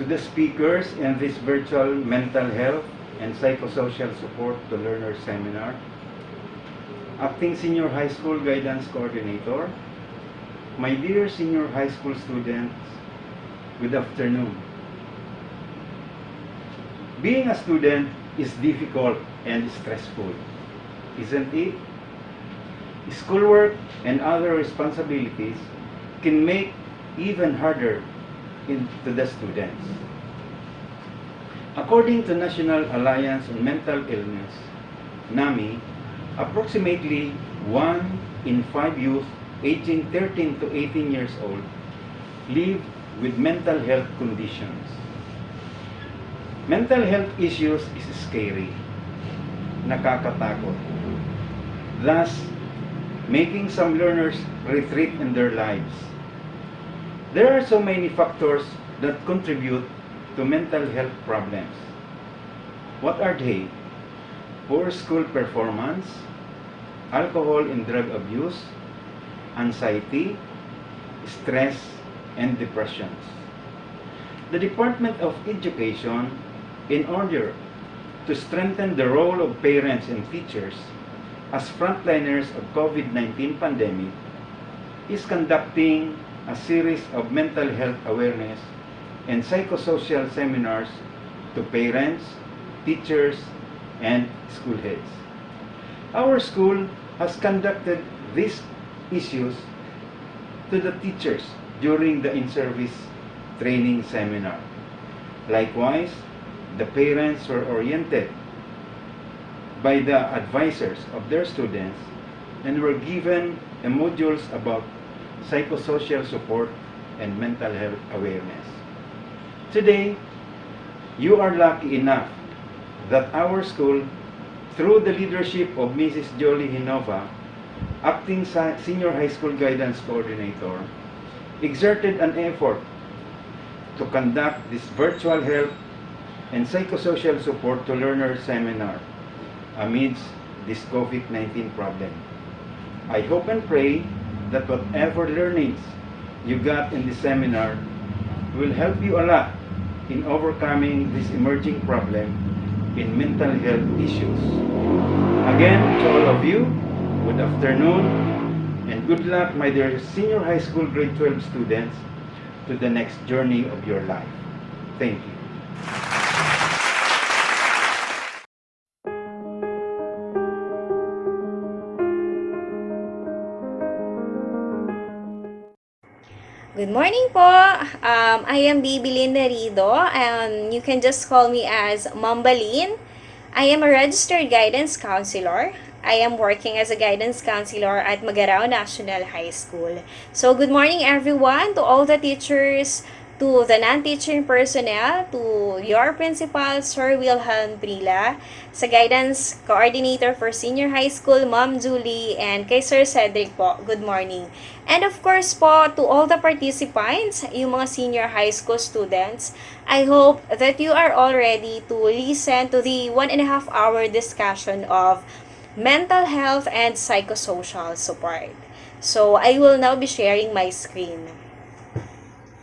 the speakers in this virtual mental health and psychosocial support to learners seminar, Acting Senior High School Guidance Coordinator, my dear senior high school students, good afternoon. Being a student is difficult and stressful, isn't it? Schoolwork and other responsibilities can make even harder to the students. According to National Alliance on Mental Illness, NAMI, approximately 1 in 5 youth aging 13 to 18 years old live with mental health conditions. Mental health issues is scary, nakakatakot, thus making some learners retreat in their lives. There are so many factors that contribute to mental health problems. What are they? Poor school performance, alcohol and drug abuse, anxiety, stress, and depressions. The Department of Education, in order to strengthen the role of parents and teachers as frontliners of COVID-19 pandemic, is conducting a series of mental health awareness and psychosocial seminars to parents, teachers, and school heads. Our school has conducted these issues to the teachers during the in-service training seminar. Likewise, the parents were oriented by the advisors of their students and were given modules about psychosocial support and mental health awareness. Today, you are lucky enough that our school, through the leadership of Mrs. Jolie Hinova, Acting Senior High School Guidance Coordinator, exerted an effort to conduct this virtual health and psychosocial support to learners seminar amidst this COVID-19 problem. I hope and pray that whatever learnings you got in this seminar will help you a lot in overcoming this emerging problem in mental health issues. Again, to all of you, good afternoon and good luck, my dear senior high school grade 12 students, to the next journey of your life. Thank you. Good morning po. I am Bibilin Nerido, and you can just call me as Mambalin. I am a registered guidance counselor. I am working as a guidance counselor at Magarao National High School. So, good morning everyone, to all the teachers, to the non-teaching personnel, to your principal, Sir Wilhelm Prila, sa guidance coordinator for senior high school, Ma'am Julie, and kay Sir Cedric po, good morning. And of course po, to all the participants, yung mga senior high school students, I hope that you are all ready to listen to the 1.5 hour discussion of mental health and psychosocial support. So, I will now be sharing my screen.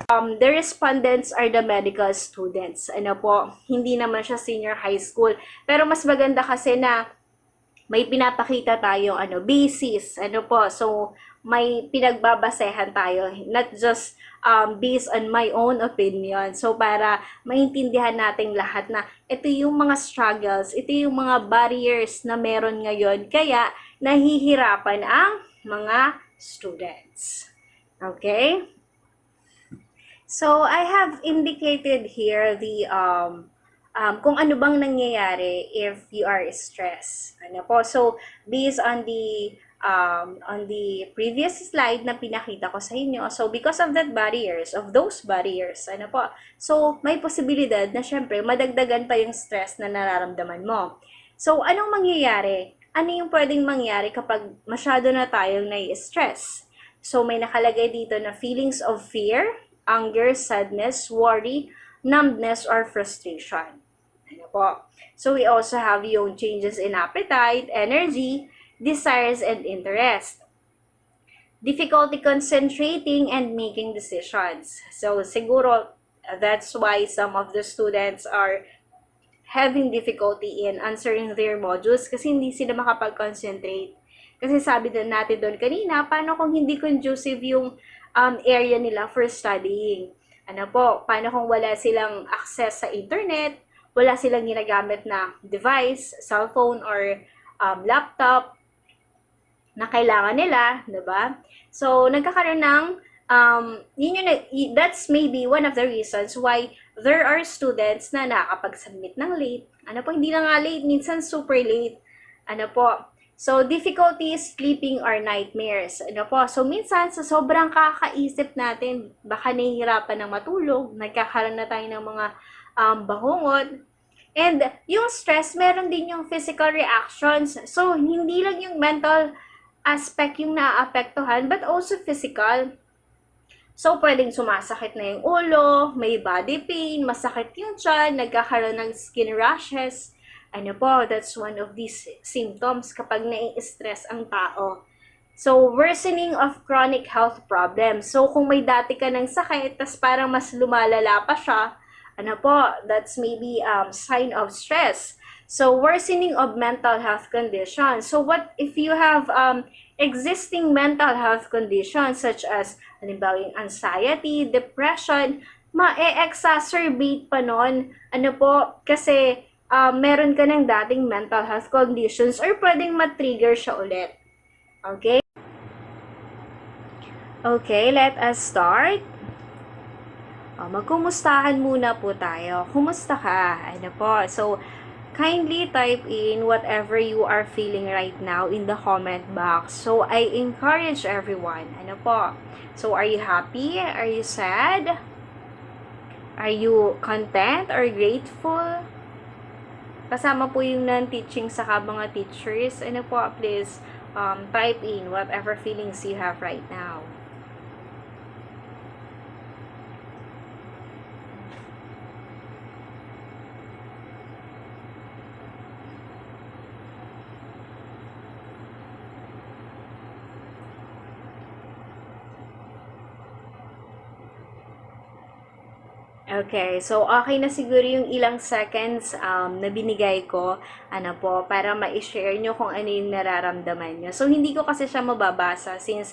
The respondents are the medical students. Ano po, hindi naman siya senior high school. Pero mas maganda kasi na may pinapakita tayo basis. Ano po, so may pinagbabasehan tayo. Not just based on my own opinion. So para maintindihan nating lahat na ito yung mga struggles, ito yung mga barriers na meron ngayon. Kaya nahihirapan ang mga students. Okay? So, I have indicated here the kung ano bang nangyayari if you are stressed. Ano po? So, based on the previous slide na pinakita ko sa inyo, so because of those barriers, ano po? So, may posibilidad na syempre madagdagan pa yung stress na nararamdaman mo. So, anong mangyayari? Ano yung pwedeng mangyari kapag masyado na tayong nai-stress? So, may nakalagay dito na feelings of fear, anger, sadness, worry, numbness, or frustration. Ano po? So, we also have yung changes in appetite, energy, desires, and interest. Difficulty concentrating and making decisions. So, siguro, That's why some of the students are having difficulty in answering their modules kasi hindi sila makapag-concentrate. Kasi sabi din natin doon kanina, paano kung hindi conducive yung area nila for studying? Ano po, paano kung wala silang access sa internet, wala silang ginagamit na device, cellphone or laptop na kailangan nila, 'di ba? So, nagkakaroon ng that's maybe one of the reasons why there are students na nakakapag-submit ng late. Ano po, hindi na nga late, minsan super late. Ano po, so difficulties sleeping or nightmares. Ano po, so minsan sa sobrang kakaisip natin, baka nahihirapan ng matulog, nagkakaroon na tayo ng mga bangungot. And yung stress, meron din yung physical reactions. So, hindi lang yung mental aspect yung naaapektuhan, but also physical. So, pwedeng sumasakit na yung ulo, may body pain, masakit yung tiyan, nagkakaroon ng skin rashes. Ano po, that's one of these symptoms kapag nai-stress ang tao. So, worsening of chronic health problems. So, kung may dati ka ng sakit, tas parang mas lumalala pa siya, ano po, that's maybe sign of stress. So, worsening of mental health conditions. So, what if you have existing mental health conditions such as halimbawa yung anxiety, depression, ma-exacerbate pa nun. Ano po, kasi meron ka ng dating mental health conditions or pwedeng ma-trigger siya ulit. Okay? Okay, let us start. Magkumustahan muna po tayo. Kumusta ka? Ano po? So, kindly type in whatever you are feeling right now in the comment box. So, I encourage everyone. Ano po? So, are you happy? Are you sad? Are you content or grateful? Kasama po yung non-teaching saka mga teachers. Ano po? Please type in whatever feelings you have right now. Okay, so okay na siguro yung ilang seconds na binigay ko, ano po, para ma-share nyo kung ano yung nararamdaman nyo. So, hindi ko kasi siya mababasa since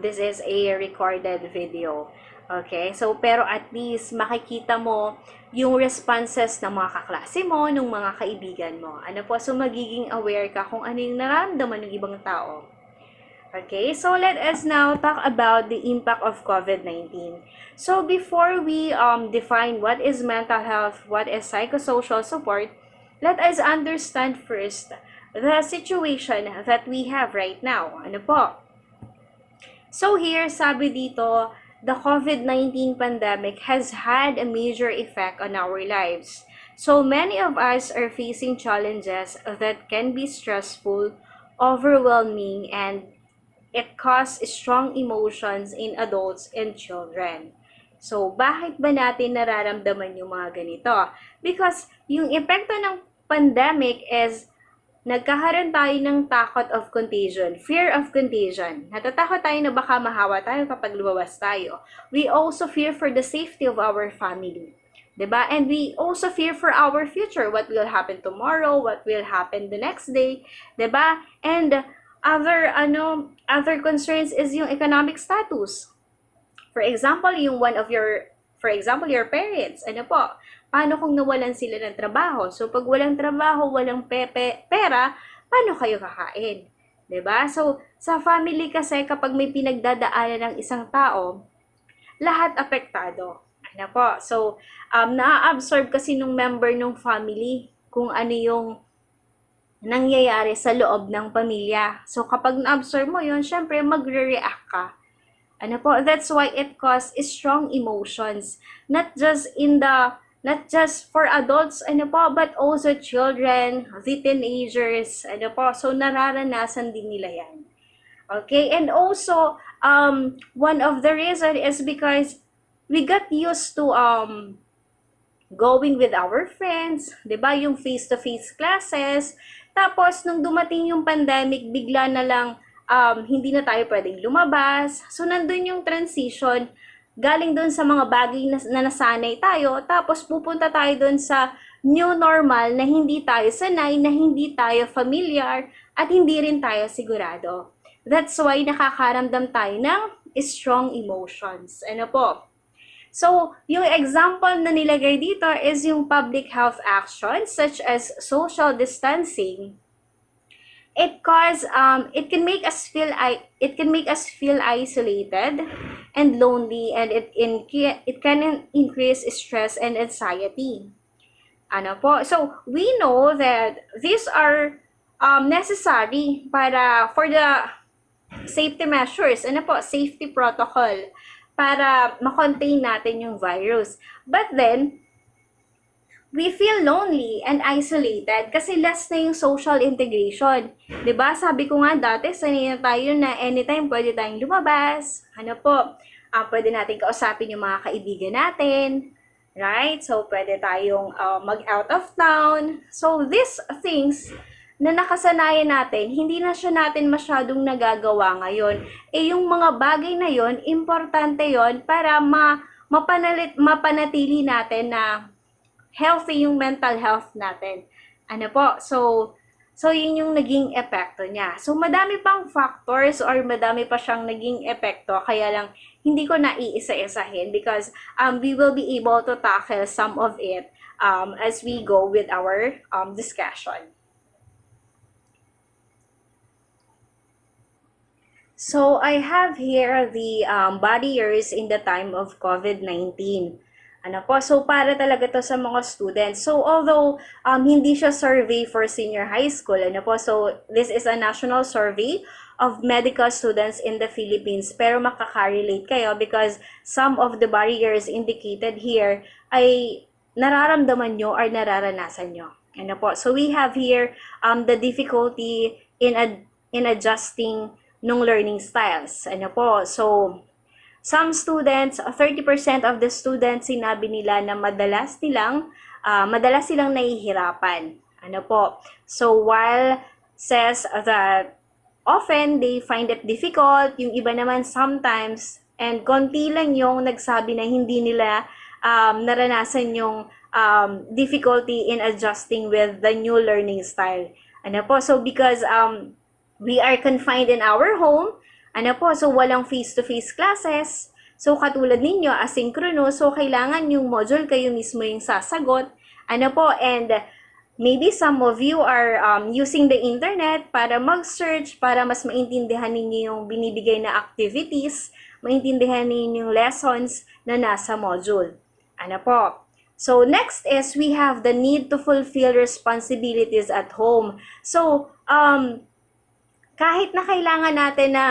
this is a recorded video. Okay, so pero at least makikita mo yung responses ng mga kaklase mo, ng mga kaibigan mo. Ano po, so magiging aware ka kung ano yung nararamdaman ng ibang tao. Okay, so let us now talk about the impact of COVID-19. So before we define what is mental health, what is psychosocial support, let us understand first the situation that we have right now. Ano po? So here, sabi dito, the COVID-19 pandemic has had a major effect on our lives. So many of us are facing challenges that can be stressful, overwhelming, and it causes strong emotions in adults and children. So, bakit ba natin nararamdaman yung mga ganito? Because yung epekto ng pandemic is nagkakaroon tayo ng takot of contagion, fear of contagion. Natatakot tayo na baka mahawa tayo kapag lumabas tayo. We also fear for the safety of our family. 'Di ba? And we also fear for our future, what will happen tomorrow, what will happen the next day, 'di ba? And other concerns is yung economic status. For example, your parents, ano po, paano kung nawalan sila ng trabaho? So, pag walang trabaho, walang pera, paano kayo kakain? 'Di ba? So, sa family kasi, kapag may pinagdadaanan ng isang tao, lahat apektado. Ano po? So, na-absorb kasi nung member ng family kung ano yung nangyayari sa loob ng pamilya. So, kapag na-absorb mo yun, syempre, magre-react ka. Ano po? That's why it causes strong emotions. Not just for adults, ano po, but also children, the teenagers, ano po. So, nararanasan din nila yan. Okay? And also, one of the reason is because we got used to going with our friends, 'di ba? Yung face-to-face classes. Tapos nung dumating yung pandemic, bigla na lang hindi na tayo pwedeng lumabas. So nandun yung transition galing dun sa mga bagay na nasanay tayo, tapos pupunta tayo dun sa new normal na hindi tayo sanay, na hindi tayo familiar, at hindi rin tayo sigurado. That's why nakakaramdam tayo ng strong emotions. Ano po? So, yung example na nilagay dito is yung public health actions such as social distancing. It can make us feel isolated and lonely, and it can increase stress and anxiety. Ano po? So, we know that these are necessary for the safety measures, ano po, safety protocol para ma-contain natin yung virus. But then, we feel lonely and isolated kasi less na yung social integration. 'Di ba? Sabi ko nga dati, sanay na tayo na anytime pwede tayong lumabas. Ano po? Pwede natin kausapin yung mga kaibigan natin. Right? So, pwede tayong mag-out of town. So, these things na nakasanayan natin, hindi na siya natin masyadong nagagawa ngayon. Yung mga bagay na yon, importante yon para mapanatili natin na healthy yung mental health natin. Ano po? So yun yung naging epekto niya. So, madami pang factors or madami pa siyang naging epekto. Kaya lang, hindi ko na iisa-isahin because we will be able to tackle some of it as we go with our discussion. So, I have here the barriers in the time of COVID-19. Ano po? So, para talaga to sa mga students. So, although hindi siya survey for senior high school, ano po? So, this is a national survey of medical students in the Philippines. Pero makaka-relate kayo because some of the barriers indicated here ay nararamdaman nyo or nararanasan nyo. Ano po? So, we have here the difficulty in adjusting nung learning styles. Ano po? So, some students, 30% of the students, sinabi nila na madalas silang nahihirapan. Ano po? So, while says that often they find it difficult, yung iba naman sometimes, and konti lang yung nagsabi na hindi nila naranasan yung difficulty in adjusting with the new learning style. Ano po? So, because we are confined in our home, ano po, so walang face-to-face classes. So, katulad ninyo, asynchronous, so kailangan yung module kayo mismo yung sasagot. Ano po, and maybe some of you are using the internet para mag-search, para mas maintindihan ninyo yung binibigay na activities, maintindihan ninyo yung lessons na nasa module. Ano po. So, next is we have the need to fulfill responsibilities at home. So, kahit na kailangan natin na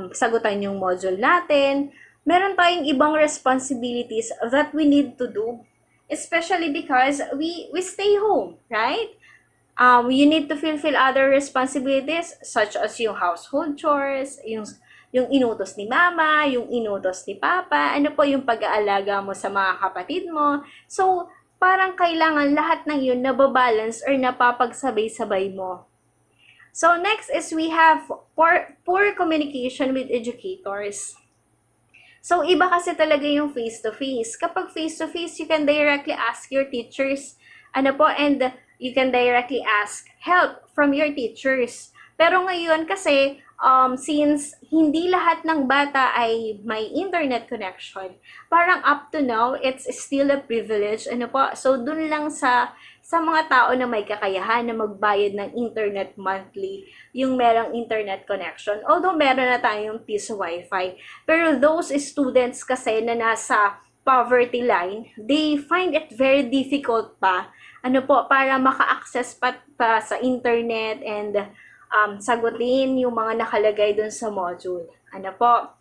sagutan yung module natin, meron tayong ibang responsibilities that we need to do. Especially because we stay home, right? You need to fulfill other responsibilities such as yung household chores, yung inutos ni mama, yung inutos ni papa, ano po yung pag-aalaga mo sa mga kapatid mo. So, parang kailangan lahat ng yun nababalance or napapagsabay-sabay mo. So, next is we have poor communication with educators. So, iba kasi talaga yung face-to-face. Kapag face-to-face, you can directly ask your teachers, ano po, and you can directly ask help from your teachers. Pero ngayon kasi, since hindi lahat ng bata ay may internet connection, parang up to now, it's still a privilege, ano po. So, dun lang sa mga tao na may kakayahan na magbayad ng internet monthly, yung merong internet connection. Although meron na tayong piece Wi-Fi. Pero those students kasi na nasa poverty line, they find it very difficult pa, ano po, para maka-access pa sa internet and sagutin yung mga nakalagay dun sa module. Ano po?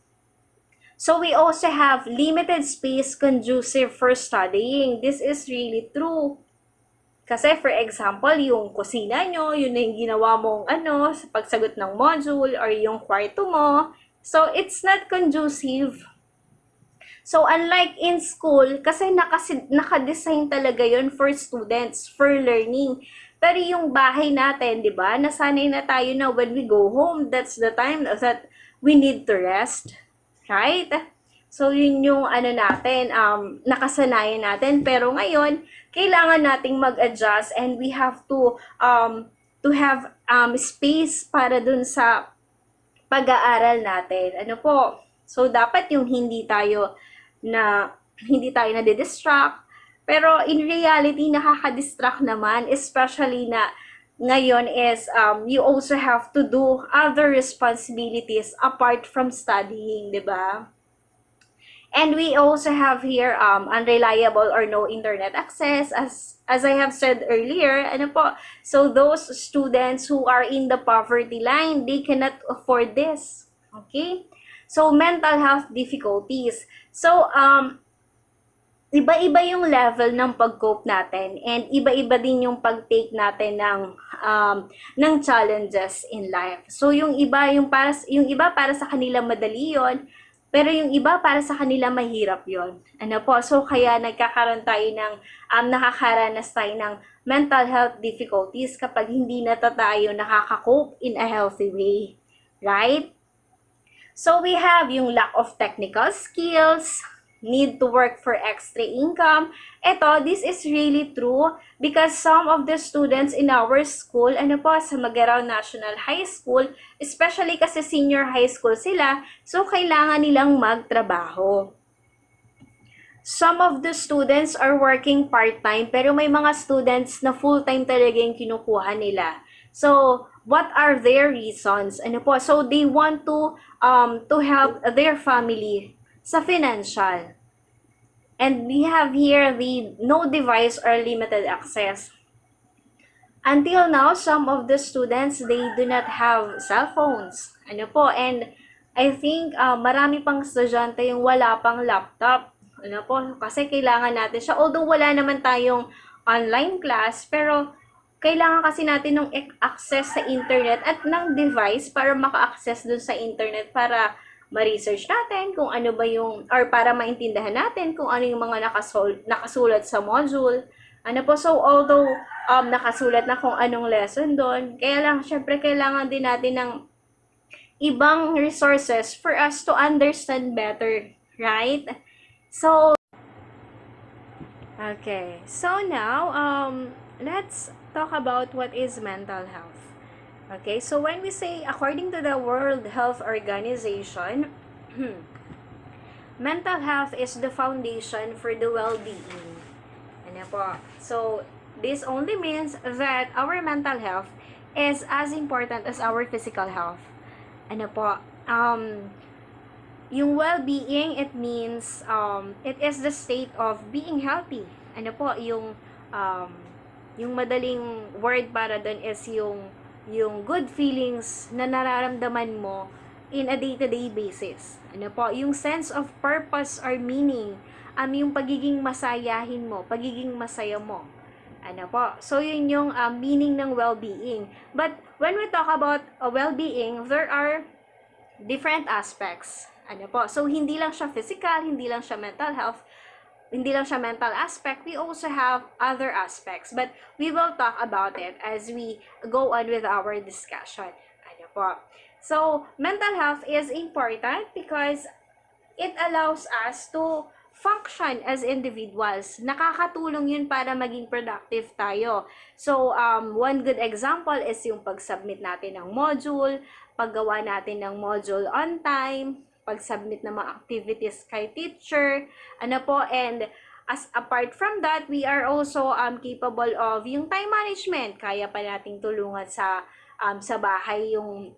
So, we also have limited space conducive for studying. This is really true. Kasi, for example, yung kusina nyo, yun na yung ginawa mong sa pagsagot ng module or yung kwarto mo. So, it's not conducive. So, unlike in school, kasi naka-design talaga yun for students, for learning. Pero yung bahay natin, di ba, nasanay na tayo na when we go home, that's the time that we need to rest. Right? So, yun yung ano natin, nakasanayan natin. Pero ngayon, kailangan nating mag-adjust and we have to have space para dun sa pag-aaral natin. Ano po? So, dapat yung hindi tayo na-distract. Pero in reality, nakaka-distract naman, especially na ngayon is you also have to do other responsibilities apart from studying, di ba? And we also have here unreliable or no internet access as I have said earlier. Ano po? So those students who are in the poverty line, they cannot afford this. Okay? So mental health difficulties. So iba-iba yung level ng pag-cope natin and iba-iba din yung pag-take natin ng challenges in life. So yung iba para sa kanila madali yon, pero yung iba para sa kanila mahirap yon. Ano po? So kaya nagkakaroon tayo ng nakakaranas tayo ng mental health difficulties kapag hindi na tayo nakaka-cope in a healthy way. Right? So we have yung lack of technical skills, need to work for extra income. This is really true because some of the students in our school, sa Magaraw National High School, especially kasi senior high school sila, so kailangan nilang magtrabaho. Some of the students are working part-time, pero may mga students na full-time talaga yung kinukuha nila. So, what are their reasons? So they want to help their family sa financial. And we have here the no device or limited access. Until now, some of the students, they do not have cell phones. And I think marami pang estudyante yung wala pang laptop. Kasi kailangan natin siya. Although wala naman tayong online class, pero kailangan kasi natin ng access sa internet at ng device para maka-access dun sa internet para ma-research natin kung ano ba yung, or para maintindihan natin kung ano yung mga nakasulat sa module. So although nakasulat na kung anong lesson doon, kaya lang, syempre, kailangan din natin ng ibang resources for us to understand better, right? So, okay. So now, let's talk about what is mental health. Okay, so when we say, according to the World Health Organization, mental health is the foundation for the well-being. So, this only means that our mental health is as important as our physical health. Yung well-being, it means, it is the state of being healthy. Yung madaling word para dun is yung good feelings na nararamdaman mo in a day-to-day basis. Yung sense of purpose or meaning, yung pagiging masayahin mo, pagiging masaya mo. So yun yung meaning ng well-being. But when we talk about well-being, there are different aspects. So hindi lang siya physical, hindi lang siya mental health, hindi lang siya mental aspect, we also have other aspects. But we will talk about it as we go on with our discussion. So, mental health is important because it allows us to function as individuals. Nakakatulong yun para maging productive tayo. So, one good example is yung pag-submit natin ng module, paggawa natin ng module on time, pag-submit ng mga activities kay teacher, and as apart from that, we are also capable of yung time management. Kaya pa nating tulungan sa bahay yung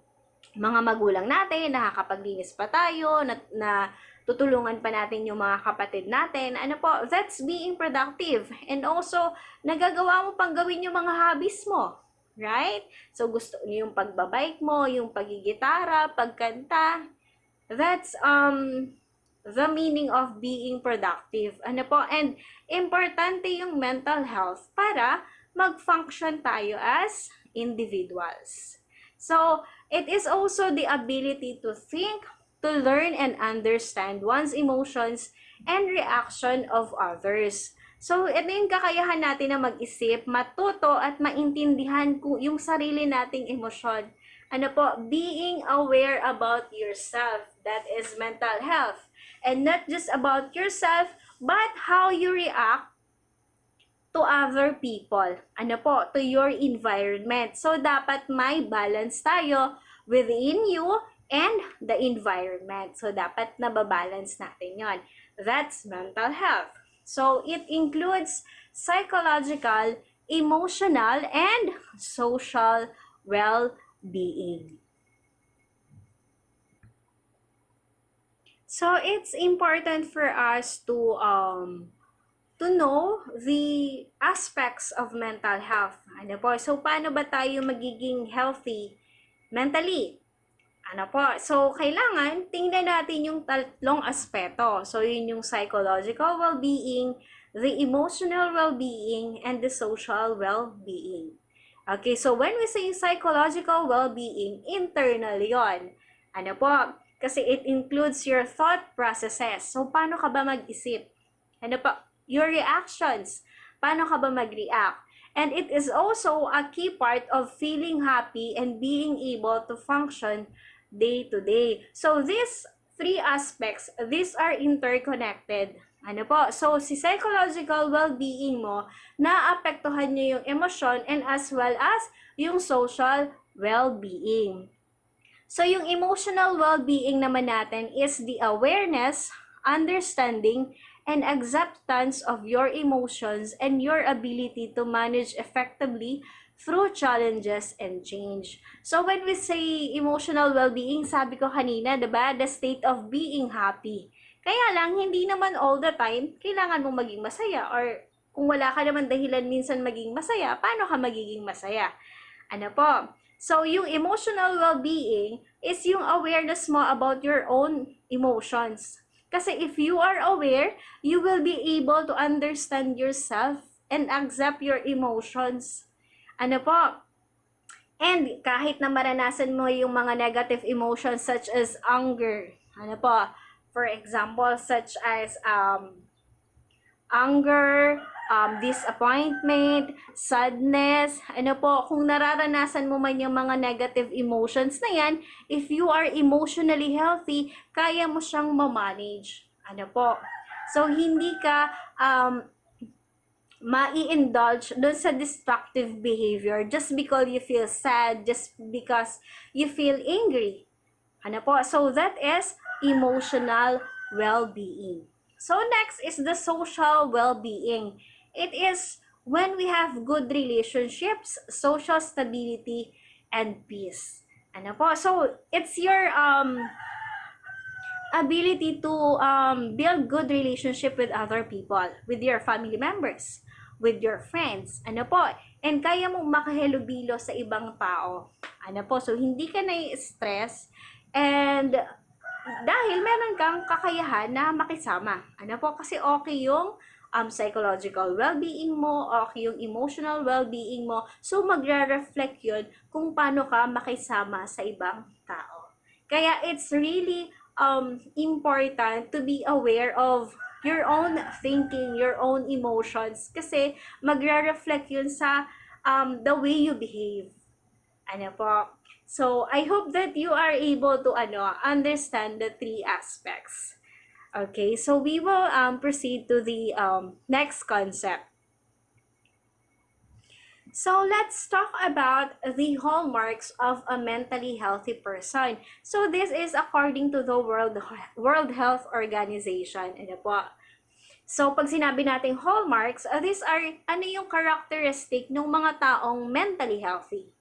mga magulang natin, nakakapaglinis pa tayo, na tutulungan pa natin yung mga kapatid natin. That's being productive. And also, nagagawa mo pang gawin yung mga hobbies mo. Right? So, gusto niyo yung pagbabike mo, yung pagigitara, pagkanta. That's the meaning of being productive. And importante yung mental health para mag-function tayo as individuals. So, it is also the ability to think, to learn and understand one's emotions and reaction of others. So, ito yung kakayahan natin na mag-isip, matuto at maintindihan yung sarili nating emosyon. Being aware about yourself. That is mental health. And not just about yourself, but how you react to other people. Ano po? To your environment. So, dapat may balance tayo within you and the environment. So, dapat nababalance natin yon. That's mental health. So, it includes psychological, emotional, and social well-being. So, it's important for us to know the aspects of mental health. Ano po? So, paano ba tayo magiging healthy mentally? Ano po? So, kailangan tingnan natin yung tatlong aspeto. So, yun yung psychological well-being, the emotional well-being, and the social well-being. Okay, so when we say psychological well-being, internal yon. Ano po? Kasi it includes your thought processes. So, paano ka ba mag-isip? Ano po? Your reactions. Paano ka ba mag-react? And it is also a key part of feeling happy and being able to function day to day. So, these three aspects, these are interconnected. Ano po? So, si psychological well-being mo, naapektuhan niya yung emosyon and as well as yung social well-being. So, yung emotional well-being naman natin is the awareness, understanding, and acceptance of your emotions and your ability to manage effectively through challenges and change. So, when we say emotional well-being, sabi ko kanina, diba, the state of being happy. Kaya lang, hindi naman all the time, kailangan mong maging masaya or kung wala ka naman dahilan minsan maging masaya, paano ka magiging masaya? Ano po? So, yung emotional well-being is yung awareness mo about your own emotions. Kasi if you are aware, you will be able to understand yourself and accept your emotions. Ano po? And kahit na maranasan mo yung mga negative emotions such as anger, ano po? For example, such as anger, disappointment, sadness, ano po, kung nararanasan mo man yung mga negative emotions na yan, if you are emotionally healthy, kaya mo siyang ma-manage. Ano po? So, hindi ka ma-indulge dun sa destructive behavior just because you feel sad, just because you feel angry. Ano po? So, that is emotional well-being. So, next is the social well-being. It is when we have good relationships, social stability, and peace. Ano po? So, it's your ability to build good relationship with other people, with your family members, with your friends. Ano po? And kaya mong makahalubilo sa ibang tao. Ano po? So, hindi ka na-stress and dahil meron kang kakayahan na makisama. Ano po? Kasi okay yung psychological well-being mo, okay yung emotional well-being mo. So, magre-reflect yun kung paano ka makisama sa ibang tao. Kaya it's really important to be aware of your own thinking, your own emotions. Kasi magre-reflect yun sa the way you behave. Ano po? So, I hope that you are able to understand the three aspects. Okay, so we will proceed to the next concept. So, let's talk about the hallmarks of a mentally healthy person. So, this is according to the World Health Organization. Ano po? So, pag sinabi natin hallmarks, these are ano yung characteristic ng mga taong mentally healthy.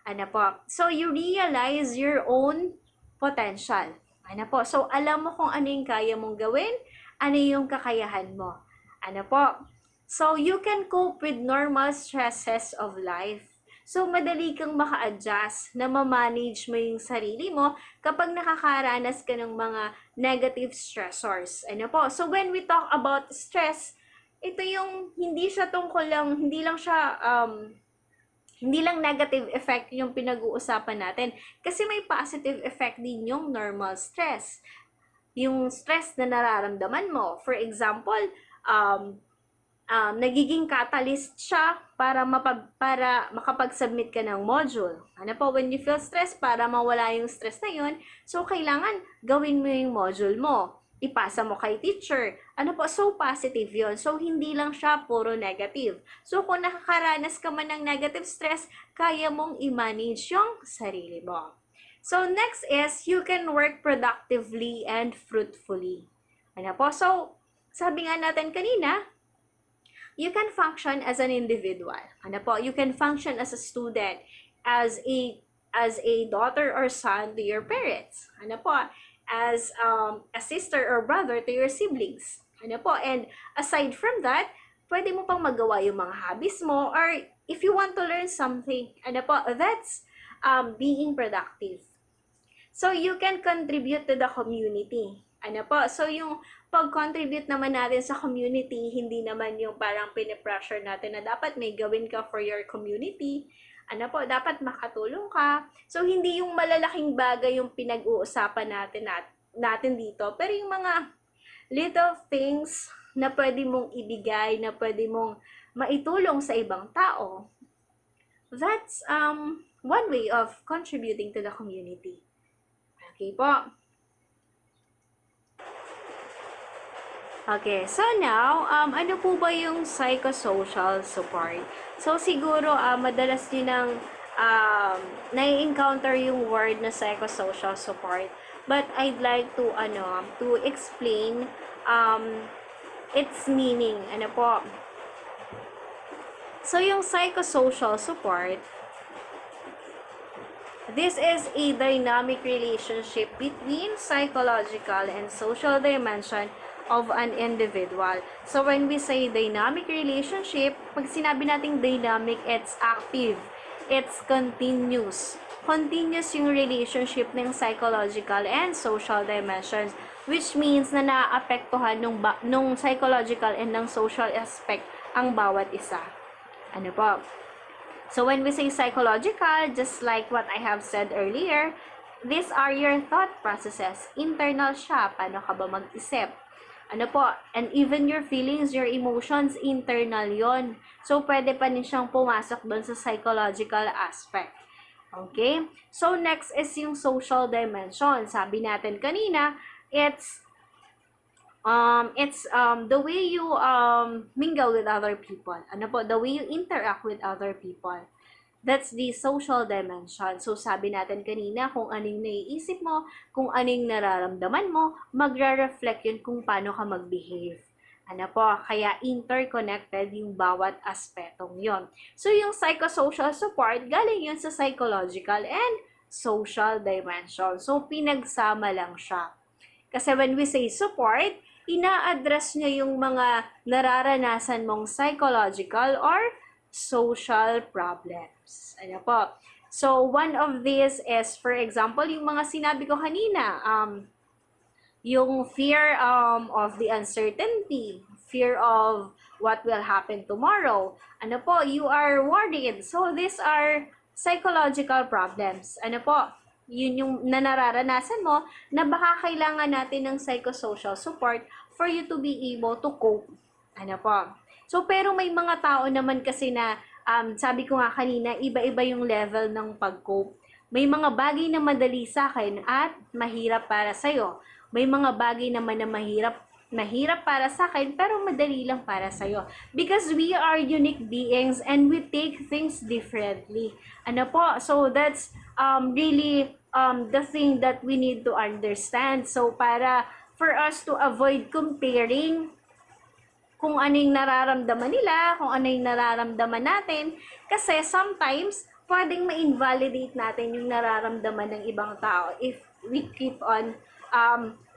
Ano po? So, you realize your own potential. Ano po? So, alam mo kung ano yung kaya mong gawin, ano yung kakayahan mo. Ano po? So, you can cope with normal stresses of life. So, madali kang maka-adjust na ma-manage mo yung sarili mo kapag nakakaranas ka ng mga negative stressors. Ano po? So, when we talk about stress, ito yung hindi siya tungkol lang, hindi lang negative effect yung pinag-uusapan natin. Kasi may positive effect din yung normal stress. Yung stress na nararamdaman mo. For example, nagiging catalyst siya para makapag-submit ka ng module. Ano po, when you feel stress, para mawala yung stress na yun, so kailangan gawin mo yung module mo. ipasa mo kay teacher. Ano po, so positive yon. So, hindi lang siya puro negative. So, kung nakakaranas ka man ng negative stress, kaya mong i-manage yung sarili mo. So, next is, you can work productively and fruitfully. Ano po? So, sabi nga natin kanina, you can function as an individual. Ano po? You can function as a student, as a daughter or son to your parents. Ano po? As a sister or brother to your siblings. Ano po? And aside from that, pwede mo pang magawa yung mga hobbies mo, or if you want to learn something, ano po, that's being productive. So, you can contribute to the community. Ano po? So, yung pag-contribute naman natin sa community, hindi naman yung parang pinipressure natin na dapat may gawin ka for your community. Ano po? Dapat makatulong ka. So, hindi yung malalaking bagay yung pinag-uusapan natin dito. Pero yung mga little things na pwede mong ibigay, na pwede mong maitulong sa ibang tao, that's one way of contributing to the community. Okay po. Okay, so now, ano po ba yung psychosocial support? So, siguro, madalas din ang nai-encounter yung word na psychosocial support. But I'd like to, to explain its meaning. Ano po? So, yung psychosocial support, this is a dynamic relationship between psychological and social dimension of an individual. So, when we say dynamic relationship, pag sinabi nating dynamic, it's active. It's continuous. Continuous yung relationship ng psychological and social dimensions, which means na naapektuhan nung psychological and ng social aspect ang bawat isa. Ano po? So, when we say psychological, just like what I have said earlier, these are your thought processes. Internal siya. Paano ka ba mag-isip? Ano po? And even your feelings, your emotions, internal yon. So, pwede pa din siyang pumasok doon sa psychological aspect. Okay? So, next is yung social dimension. Sabi natin kanina, it's the way you mingle with other people. Ano po? The way you interact with other people. That's the social dimension. So, sabi natin kanina, kung anong naiisip mo, kung anong nararamdaman mo, magre-reflect yun kung paano ka mag-behave. Ano po? Kaya interconnected yung bawat aspetong yon. So, yung psychosocial support, galing yun sa psychological and social dimension. So, pinagsama lang siya. Kasi when we say support, ina-address niya yung mga nararanasan mong psychological or social problems. Ano po? So, one of these is, for example, yung mga sinabi ko kanina, yung fear of the uncertainty, fear of what will happen tomorrow. Ano po? You are worried. So, these are psychological problems. Ano po? Yun yung nararanasan mo na baka kailangan natin ng psychosocial support for you to be able to cope. Ano po? So, pero may mga tao naman kasi na, sabi ko nga kanina, iba-iba yung level ng pag-cope. May mga bagay na madali sa akin at mahirap para sa'yo. May mga bagay naman na mahirap para sa akin, pero madali lang para sa'yo. Because we are unique beings and we take things differently. Ano po? So, that's really the thing that we need to understand. So, for us to avoid comparing kung ano yung nararamdaman nila, kung ano yung nararamdaman natin. Kasi sometimes, pwedeng ma-invalidate natin yung nararamdaman ng ibang tao if we keep on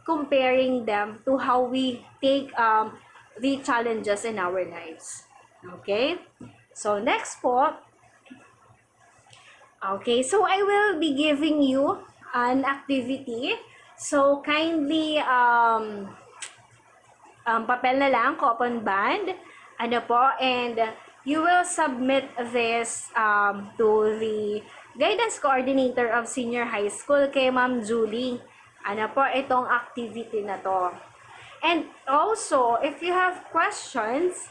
comparing them to how we take the challenges in our lives. Okay? So, next po. Okay, so I will be giving you an activity. So, kindly papel na lang, coupon band, ano po, and you will submit this to the guidance coordinator of senior high school kay Ma'am Julie. Ano po, itong activity na to. And also, if you have questions,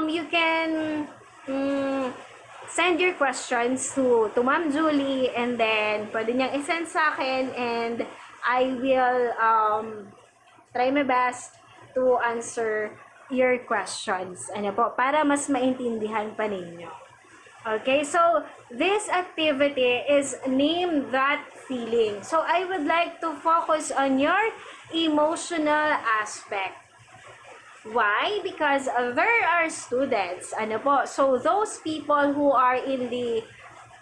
you can send your questions to Ma'am Julie, and then pwede niyang isend sa akin, and I will try my best to answer your questions. Ano po, para mas maintindihan pa ninyo. Okay, so this activity is name that feeling. So I would like to focus on your emotional aspect. Why? Because there are students, ano po, so those people who are in the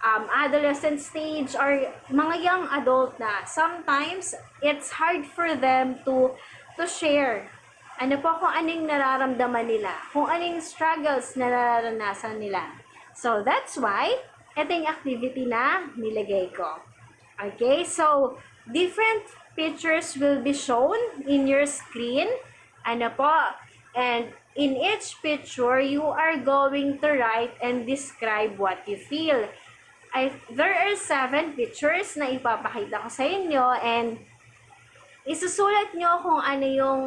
adolescent stage or mga young adult na, sometimes it's hard for them to share. Ano po kung anong nararamdaman nila, kung anong struggles na nararanasan nila. So that's why ito yung activity na nilagay ko. Okay, so different pictures will be shown in your screen. Ano po? And in each picture, you are going to write and describe what you feel. There are 7 pictures na ipapakita ko sa inyo, and isusulat nyo kung ano yung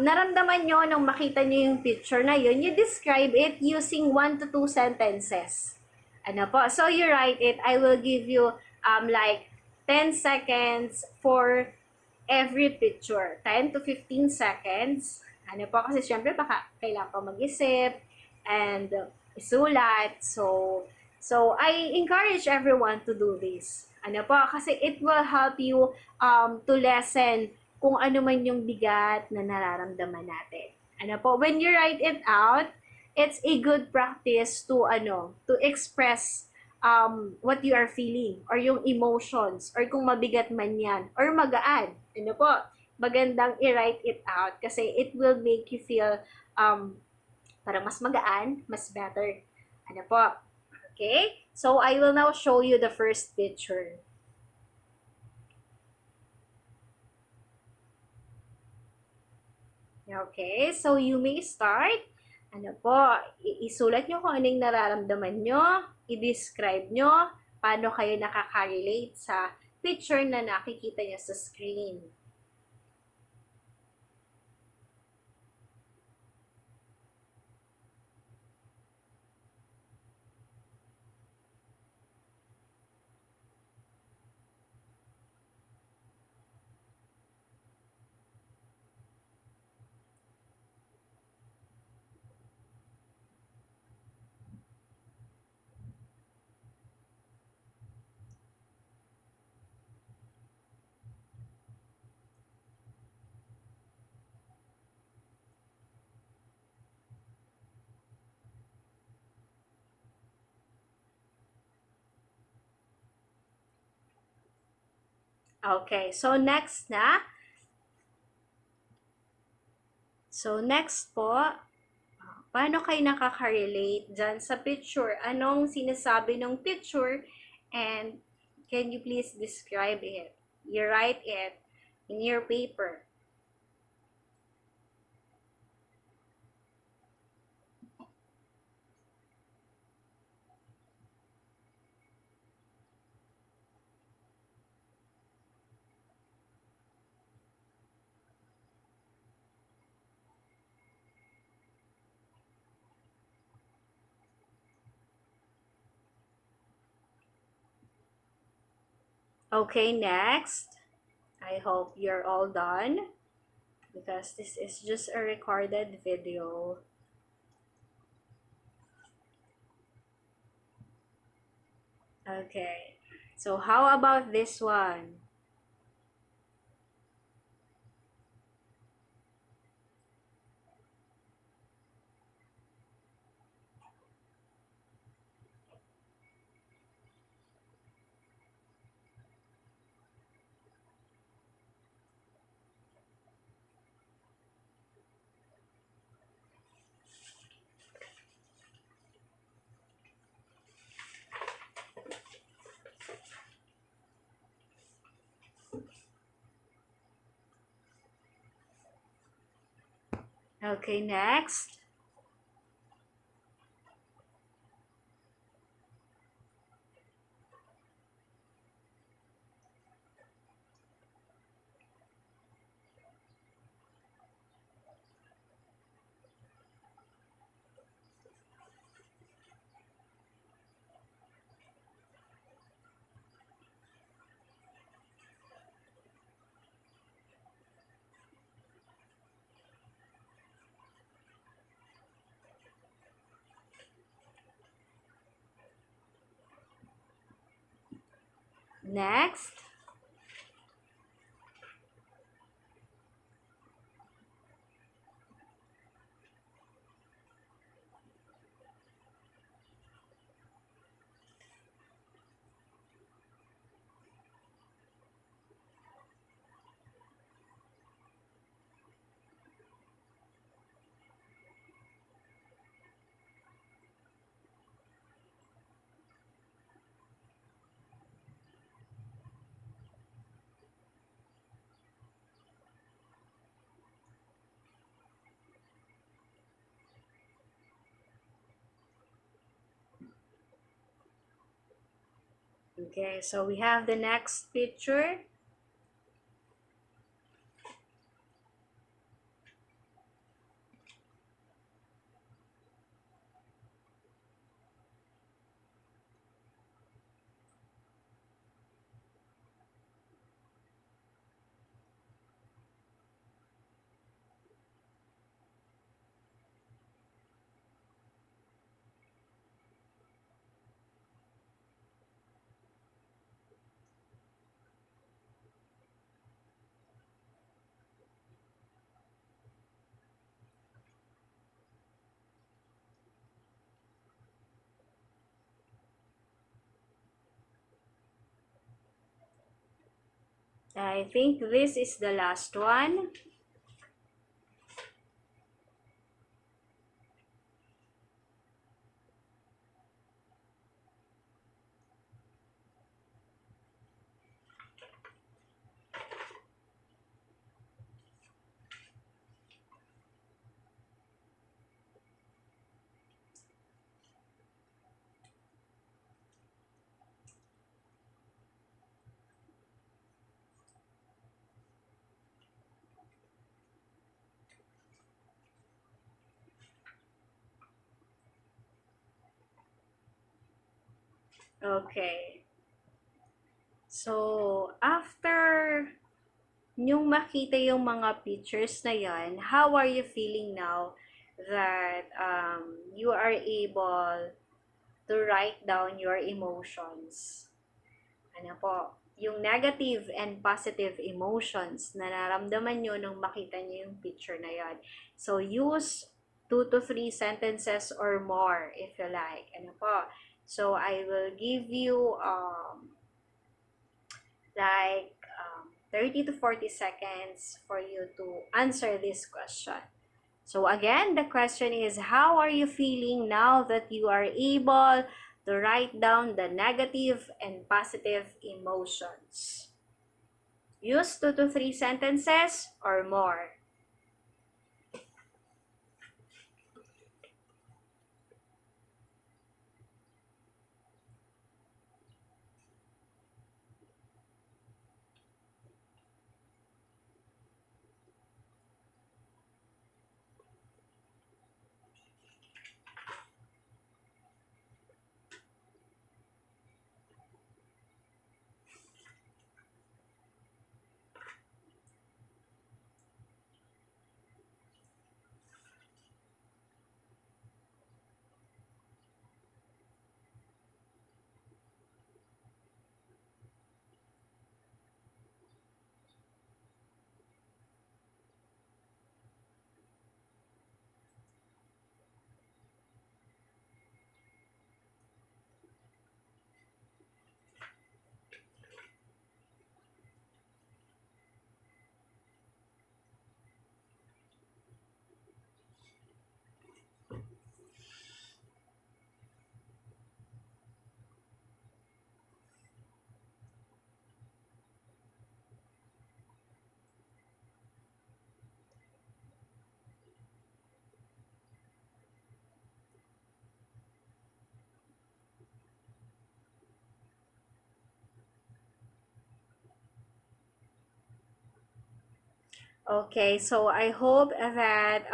naramdaman nyo nung makita nyo yung picture na yun. You describe it using 1 to 2 sentences. Ano po? So you write it. I will give you like 10 seconds for every picture. 10 to 15 seconds. Ano po? Kasi syempre baka kailangan pa mag-isip and isulat. So I encourage everyone to do this. Ano po? Kasi it will help you to lessen kung ano man yung bigat na nararamdaman natin. Ano po? When you write it out, it's a good practice to to express what you are feeling or yung emotions or kung mabigat man yan or magaan. Ano po? Magandang i-write it out kasi it will make you feel parang mas magaan, mas better. Ano po? Okay? So, I will now show you the first picture. Okay? So, you may start. Ano po? Isulat nyo kung anong nararamdaman nyo. I-describe nyo paano kayo nakaka-relate sa picture na nakikita nyo sa screen. Okay, so next na. So next po, paano kayo nakaka-relate dyan sa picture? Anong sinasabi ng picture? And can you please describe it? You write it in your paper. Okay, next. I hope you're all done because this is just a recorded video. Okay, so how about this one? Okay, next. Next. Okay, so we have the next picture. I think this is the last one. Okay. So, after nyong makita yung mga pictures na yan, how are you feeling now that you are able to write down your emotions? Ano po? Yung negative and positive emotions na naramdaman nyo nung makita nyo yung picture na yan. So, use 2 to 3 sentences or more if you like. Ano po? So, I will give you like 30 to 40 seconds for you to answer this question. So again, the question is, how are you feeling now that you are able to write down the negative and positive emotions? Use 2 to 3 sentences or more. Okay, so I hope that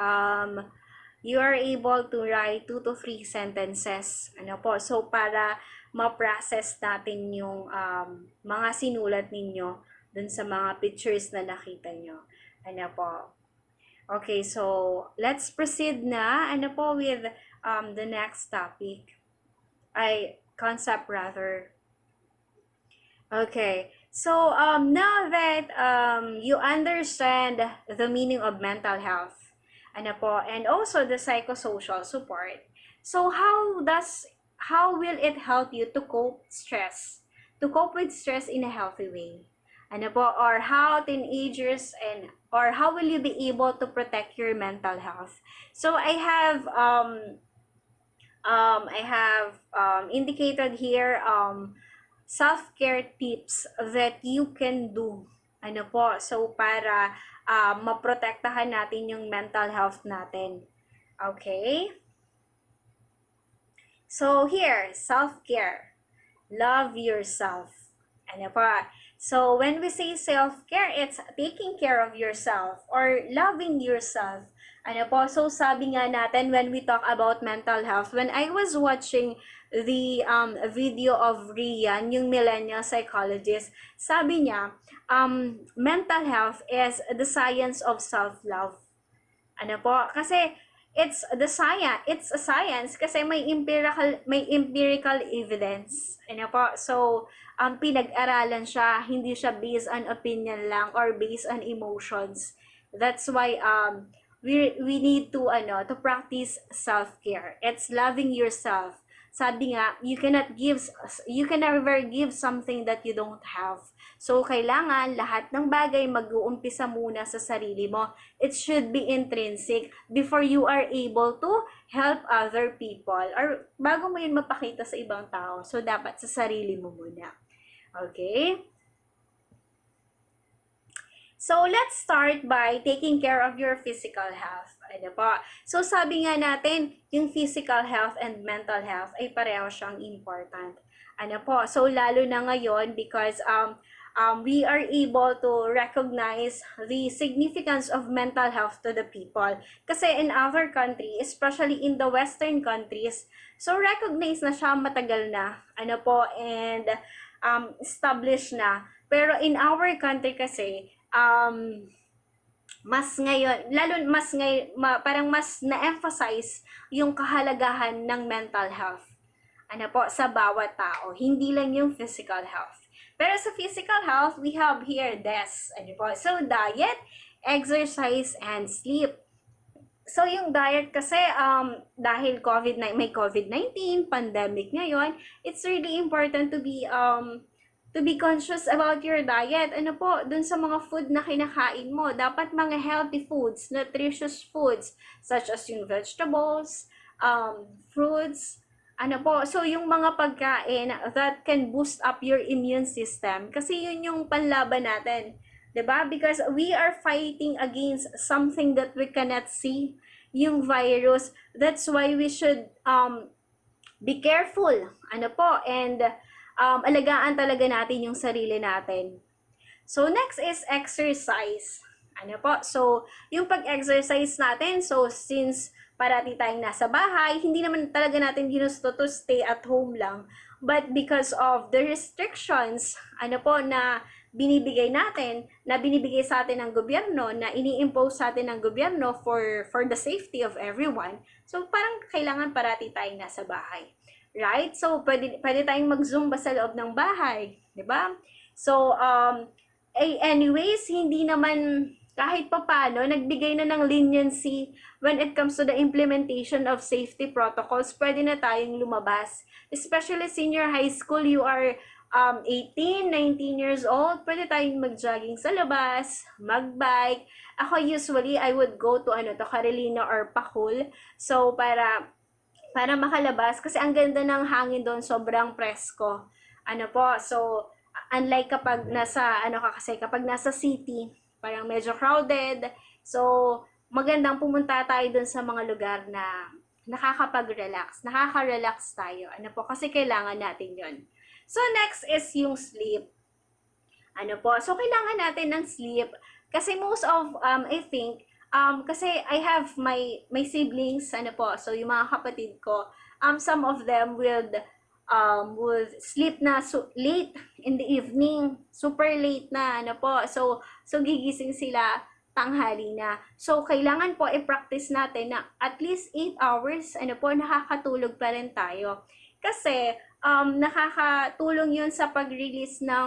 you are able to write 2 to 3 sentences. Ano po? So, para ma-process natin yung mga sinulat ninyo dun sa mga pictures na nakita nyo. Ano po? Okay, so let's proceed na ano po with the next topic. Concept rather. Okay. So, now that you understand the meaning of mental health, ano po, and also the psychosocial support, so how will it help you to cope with stress in a healthy way? Ano po, or how teenagers or how will you be able to protect your mental health? So, I have indicated here self-care tips that you can do. Ano po, so para maprotektahan natin yung mental health natin. Okay? So here, self-care. Love yourself. Ano pa? So, when we say self-care, it's taking care of yourself or loving yourself. Ano po? So, sabi nga natin when we talk about mental health, when I was watching the video of Rian, yung millennial psychologist, sabi niya, mental health is the science of self-love. Ano po? Kasi it's a science kasi may empirical evidence. Ano po? So, pinag-aralan siya, hindi siya based on opinion lang or based on emotions. That's why we need to to practice self-care. It's loving yourself. Sabi nga, you can never give something that you don't have. So, kailangan lahat ng bagay mag-uumpisa muna sa sarili mo. It should be intrinsic before you are able to help other people or bago mo yun mapakita sa ibang tao. So, dapat sa sarili mo muna. Okay? So, let's start by taking care of your physical health. Ano po? So, sabi nga natin, yung physical health and mental health ay pareho siyang important. Ano po? So, lalo na ngayon because we are able to recognize the significance of mental health to the people. Kasi in other countries, especially in the Western countries, so recognize na siya matagal na. Ano po? And established na. Pero in our country kasi, mas ngayon, parang mas na-emphasize yung kahalagahan ng mental health. Ano po, sa bawat tao. Hindi lang yung physical health. Pero sa physical health, we have here this. Ano po, so diet, exercise, and sleep. So, yung diet kasi, dahil may COVID-19, pandemic ngayon, it's really important to be conscious about your diet. Ano po, dun sa mga food na kinakain mo, dapat mga healthy foods, nutritious foods, such as yung vegetables, fruits, ano po, so yung mga pagkain that can boost up your immune system, kasi yun yung panlaban natin. 'Di ba? Because we are fighting against something that we cannot see, yung virus. That's why we should be careful. Ano po? And alagaan talaga natin yung sarili natin. So, next is exercise. Ano po? So, yung pag-exercise natin, so since parati tayong nasa bahay, hindi naman talaga natin ginusto to stay at home lang. But because of the restrictions, ano po, na binibigay sa atin ng gobyerno, na ini-impose sa atin ng gobyerno for the safety of everyone, so parang kailangan parati tayong nasa bahay. Right? So, pwede tayong mag-zumba sa loob ng bahay. 'Di ba? So, anyways, hindi naman kahit papano, nagbigay na ng leniency when it comes to the implementation of safety protocols, pwede na tayong lumabas. Especially senior high school, you are 18, 19 years old, pwede tayong mag-jogging sa labas, mag-bike. Ako usually, I would go to Carolina or Pacul. So, para makalabas, kasi ang ganda ng hangin doon, sobrang presko. Ano po, so, unlike kapag nasa city, parang medyo crowded. So, magandang pumunta tayo dun sa mga lugar na nakaka-relax tayo. Ano po, kasi kailangan natin yon. So, next is yung sleep. Ano po, so kailangan natin ng sleep kasi most of, I think, kasi I have my siblings, ano po, so yung mga kapatid ko, some of them would sleep na late in the evening, super late na, ano po. So gigising sila tanghali na. So, kailangan po i-practice natin na at least 8 hours, ano po, nakakatulog pa rin tayo. Kasi, nakakatulong yun sa pag-release ng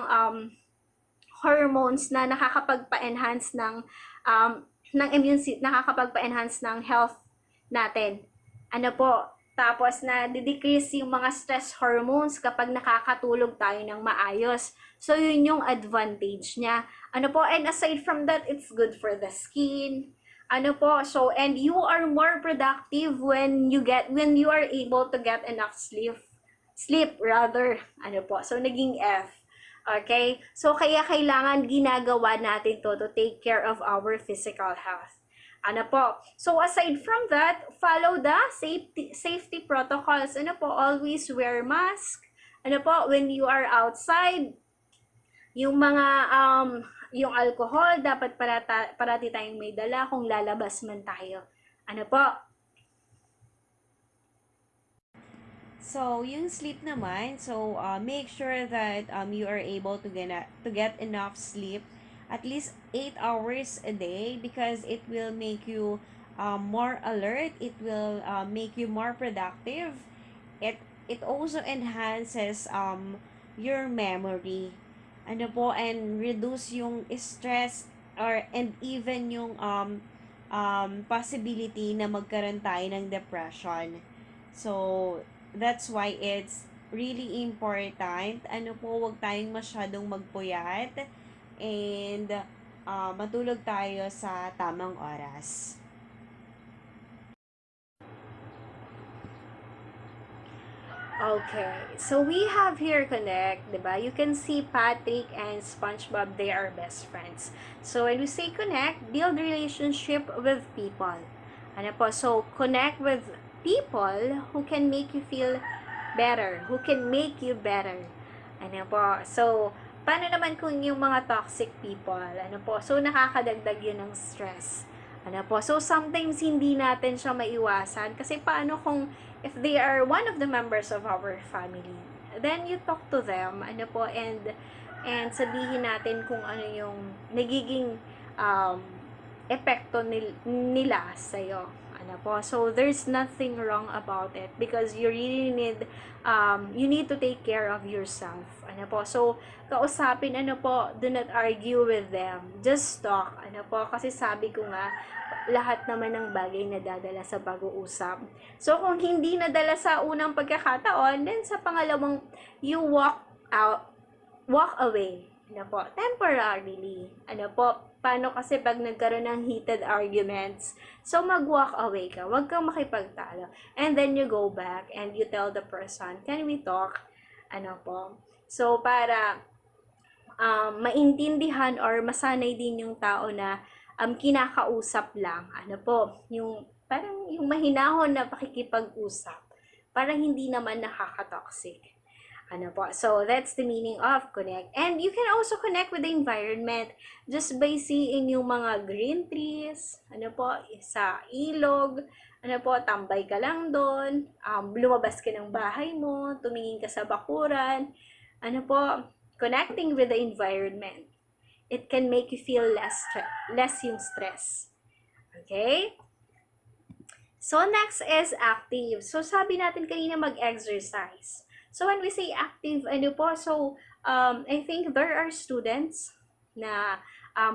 hormones na nakakapagpa-enhance ng nakakapagpa-enhance ng health natin. Ano po? Tapos na decrease yung mga stress hormones kapag nakakatulog tayo ng maayos. So yun yung advantage niya. Ano po? And aside from that, it's good for the skin. Ano po? So and you are more productive when you are able to get enough sleep rather. Ano po? So naging F. Okay? So, kaya kailangan ginagawa natin to take care of our physical health. Ano po? So, aside from that, follow the safety protocols. Ano po? Always wear mask. Ano po? When you are outside, yung mga, yung alcohol, dapat parati tayong may dala kung lalabas man tayo. Ano po? So, yung sleep naman, make sure that you are able to get enough sleep, at least 8 hours a day, because it will make you more alert, it will make you more productive. It also enhances your memory. Ano po, and reduce yung stress and even yung possibility na magkaroon tayo ng depression. So, that's why it's really important. Ano po, wag tayong masyadong magpuyat and matulog tayo sa tamang oras. Okay, so we have here Connect, diba? You can see Patrick and SpongeBob, they are best friends. So when we say connect, build relationship with people. Ano po? So connect with people who can make you feel better, who can make you better. Ano po? So, paano naman kung yung mga toxic people? Ano po? So, nakakadagdag yun ng stress. Ano po? So, sometimes hindi natin siya maiwasan. Kasi paano kung if they are one of the members of our family? Then, you talk to them. Ano po? And sabihin natin kung ano yung nagiging epekto nila sa'yo. Ano po? So, there's nothing wrong about it because you really you need to take care of yourself. Ano po? So, kausapin, ano po, do not argue with them. Just talk. Ano po? Kasi sabi ko nga, lahat naman ng bagay na dadala sa pag-uusap. So, kung hindi nadala sa unang pagkakataon, then sa pangalawang, you walk away. Ano po? Temporarily. Ano po? Paano kasi pag nagkaroon ng heated arguments, so mag-walk away ka. Huwag kang makipagtalo. And then you go back and you tell the person, can we talk? Ano po? So, para maintindihan or masanay din yung tao na kinakausap lang. Ano po? Yung parang yung mahinahon na pakikipag-usap. Para hindi naman nakaka-toxic. Ano po? So, that's the meaning of connect. And you can also connect with the environment just by seeing yung mga green trees, ano po, sa ilog, ano po, tambay ka lang doon, lumabas ka ng bahay mo, tumingin ka sa bakuran, ano po, connecting with the environment. It can make you feel less yung stress. Okay? So, next is active. So, sabi natin kanina mag-exercise. So, when we say active, ano po, so, I think there are students na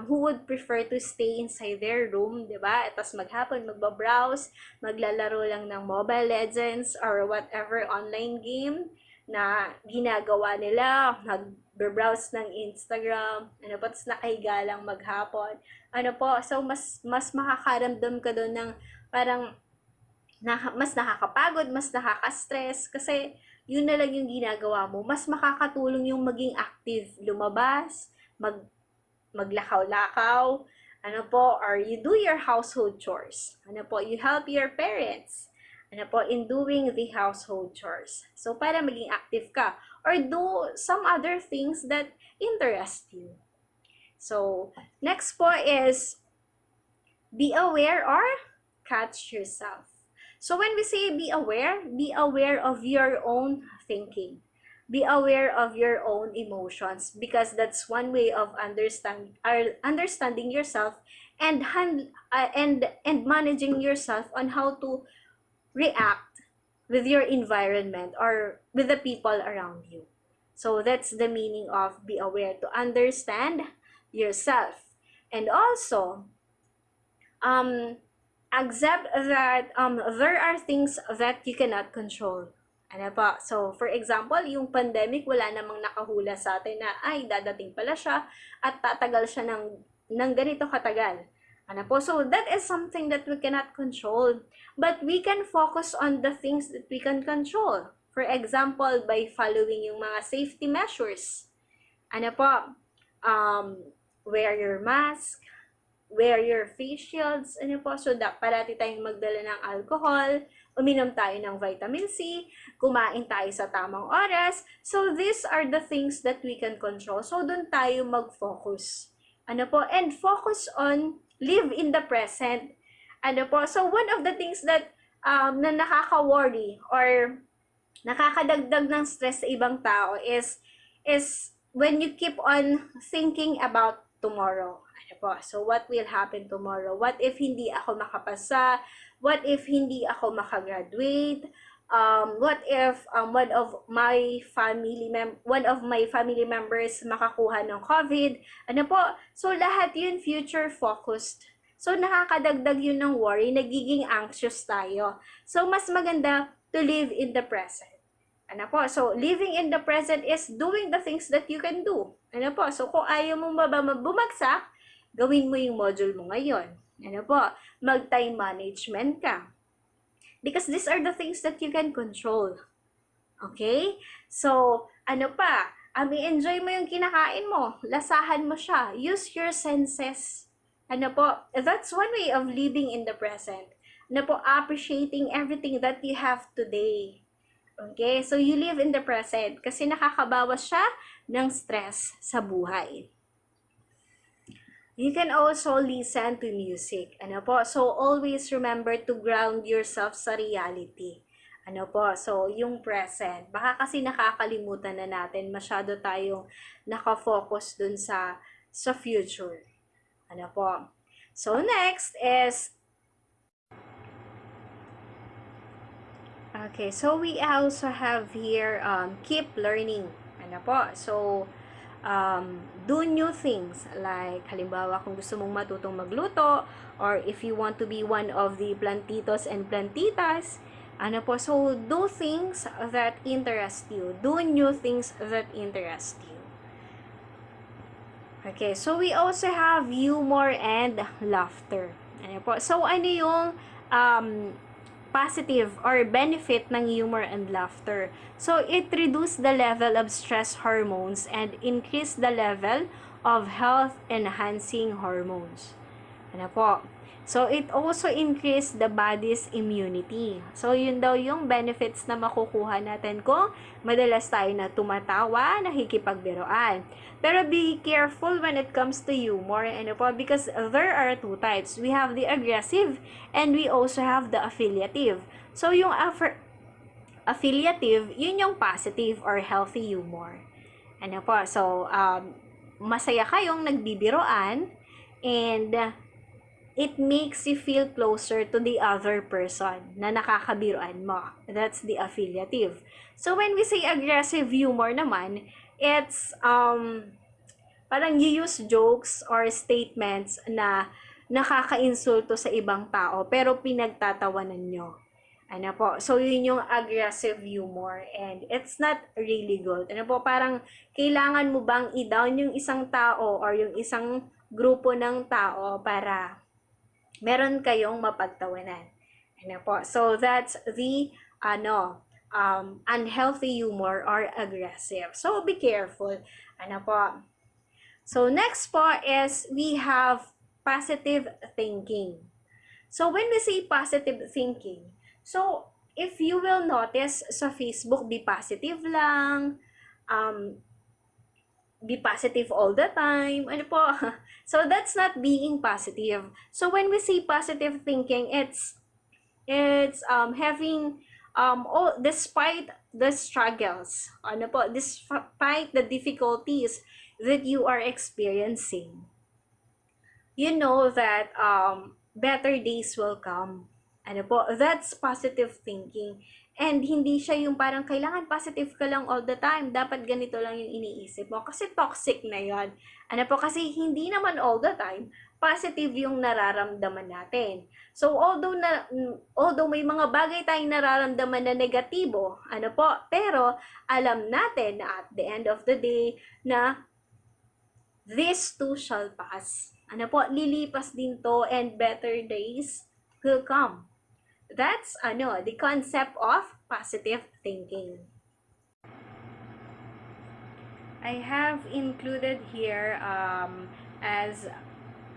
who would prefer to stay inside their room, di ba? Tapos maghapon, magbabrowse, maglalaro lang ng Mobile Legends or whatever online game na ginagawa nila, mag-browse ng Instagram, ano po, tapos nakahiga lang maghapon. Ano po, so mas makakaramdam ka doon ng parang mas nakakapagod, mas nakaka-stress kasi yun na lang yung ginagawa mo. Mas makakatulong yung maging active, lumabas, maglakaw-lakaw, ano po, or you do your household chores. Ano po, you help your parents. Ano po, in doing the household chores. So, para maging active ka. Or do some other things that interest you. So, next po is be aware or catch yourself. So when we say be aware of your own thinking. Be aware of your own emotions because that's one way of understanding yourself and managing yourself on how to react with your environment or with the people around you. So that's the meaning of be aware, to understand yourself. And also, um, accept that there are things that you cannot control. Ano pa? So, for example, yung pandemic, wala namang nakahula sa atin na, ay, dadating pala siya at tatagal siya ng ganito katagal. Ano po? So, that is something that we cannot control. But we can focus on the things that we can control. For example, by following yung mga safety measures. Ano po? Wear your mask, wear your face shields, ano po, so parati tayong magdala ng alcohol, uminom tayo ng vitamin C, kumain tayo sa tamang oras. So these are the things that we can control. So doon tayo mag-focus. Ano po, and focus on live in the present. Ano po, so one of the things that na nakaka-worry or nakakadagdag ng stress sa ibang tao is when you keep on thinking about tomorrow. Ano po? So, what will happen tomorrow? What if hindi ako makapasa? What if hindi ako makagraduate? What if one of my family members makakuha ng COVID? Ano po? So, lahat yun future focused. So, nakakadagdag yun ng worry, nagiging anxious tayo. So, mas maganda to live in the present. Ano po? So, living in the present is doing the things that you can do. Ano po? So, kung ayaw mong bumagsak, gawin mo yung module mo ngayon. Ano po? Mag-time management ka. Because these are the things that you can control. Okay? So, ano pa? I-enjoy mo yung kinakain mo. Lasahan mo siya. Use your senses. Ano po? That's one way of living in the present. Ano po? Appreciating everything that you have today. Okay? So, you live in the present kasi nakakabawas siya ng stress sa buhay. You can also listen to music. Ano po? So, always remember to ground yourself sa reality. Ano po? So, yung present. Baka kasi nakakalimutan na natin. Masyado tayong nakafocus dun sa future. Ano po? So, next is okay, so we also have here keep learning. Ano po? So, do new things. Like, halimbawa, kung gusto mong matutong magluto, or if you want to be one of the plantitos and plantitas, ano po? So, do things that interest you. Do new things that interest you. Okay, so we also have humor and laughter. Ano po? So, ano yung positive or benefit ng humor and laughter? So, it reduces the level of stress hormones and increase the level of health-enhancing hormones. Ano po? So, it also increase the body's immunity. So, yun daw yung benefits na makukuha natin kung madalas tayo na tumatawa, nakikipagbiroan. Pero be careful when it comes to humor, ano po? Because there are two types. We have the aggressive and we also have the affiliative. So, yung affiliative, yun yung positive or healthy humor. Ano po? So, masaya kayong nagbibiroan and it makes you feel closer to the other person na nakakabiruan mo. That's the affiliative. So, when we say aggressive humor naman, it's parang you use jokes or statements na nakaka-insulto sa ibang tao pero pinagtatawanan nyo. Ano po? So, yun yung aggressive humor and it's not really good. Ano po? Parang kailangan mo bang i-down yung isang tao or yung isang grupo ng tao para meron kayong mapagtawanan. Ano po? So, that's the unhealthy humor or aggressive. So, be careful. Ano po? So, next po is we have positive thinking. So, when we say positive thinking, so, if you will notice sa Facebook, be positive lang, be positive all the time. Ano po? So, that's not being positive. So, when we say positive thinking, it's having despite the struggles, ano po, despite the difficulties that you are experiencing, you know that better days will come. Ano po? That's positive thinking. And hindi siya yung parang kailangan positive ka lang all the time. Dapat ganito lang yung iniisip mo. Kasi toxic na yon. Ano po, kasi hindi naman all the time positive yung nararamdaman natin. So, although may mga bagay tayong nararamdaman na negatibo, ano po, pero alam natin na at the end of the day na this too shall pass. Ano po, lilipas din to and better days will come. That's the concept of positive thinking. I have included here as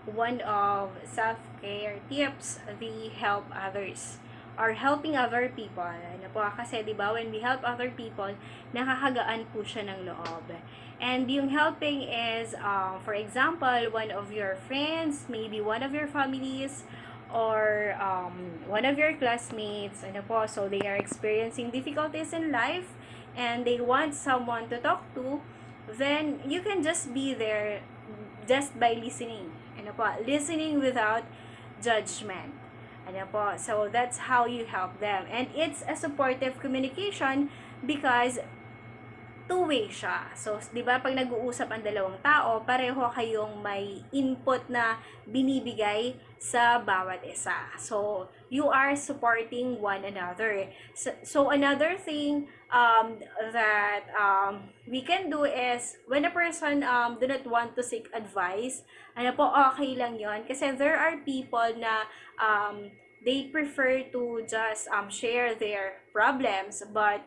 one of self-care tips, the help others or helping other people. Ano po, kasi 'di ba when we help other people, nakakagaan po siya ng loob. And yung helping is for example, one of your friends, maybe one of your families, or one of your classmates, ano po, so they are experiencing difficulties in life and they want someone to talk to, then you can just be there just by listening. Ano po, listening without judgment. Ano po, so that's how you help them. And it's a supportive communication because two-way siya. So, 'di ba pag nag-uusap ang dalawang tao, pareho kayong may input na binibigay sa bawat isa. So, you are supporting one another. So another thing that we can do is when a person do not want to seek advice, ano po, okay lang 'yon kasi there are people na they prefer to just share their problems but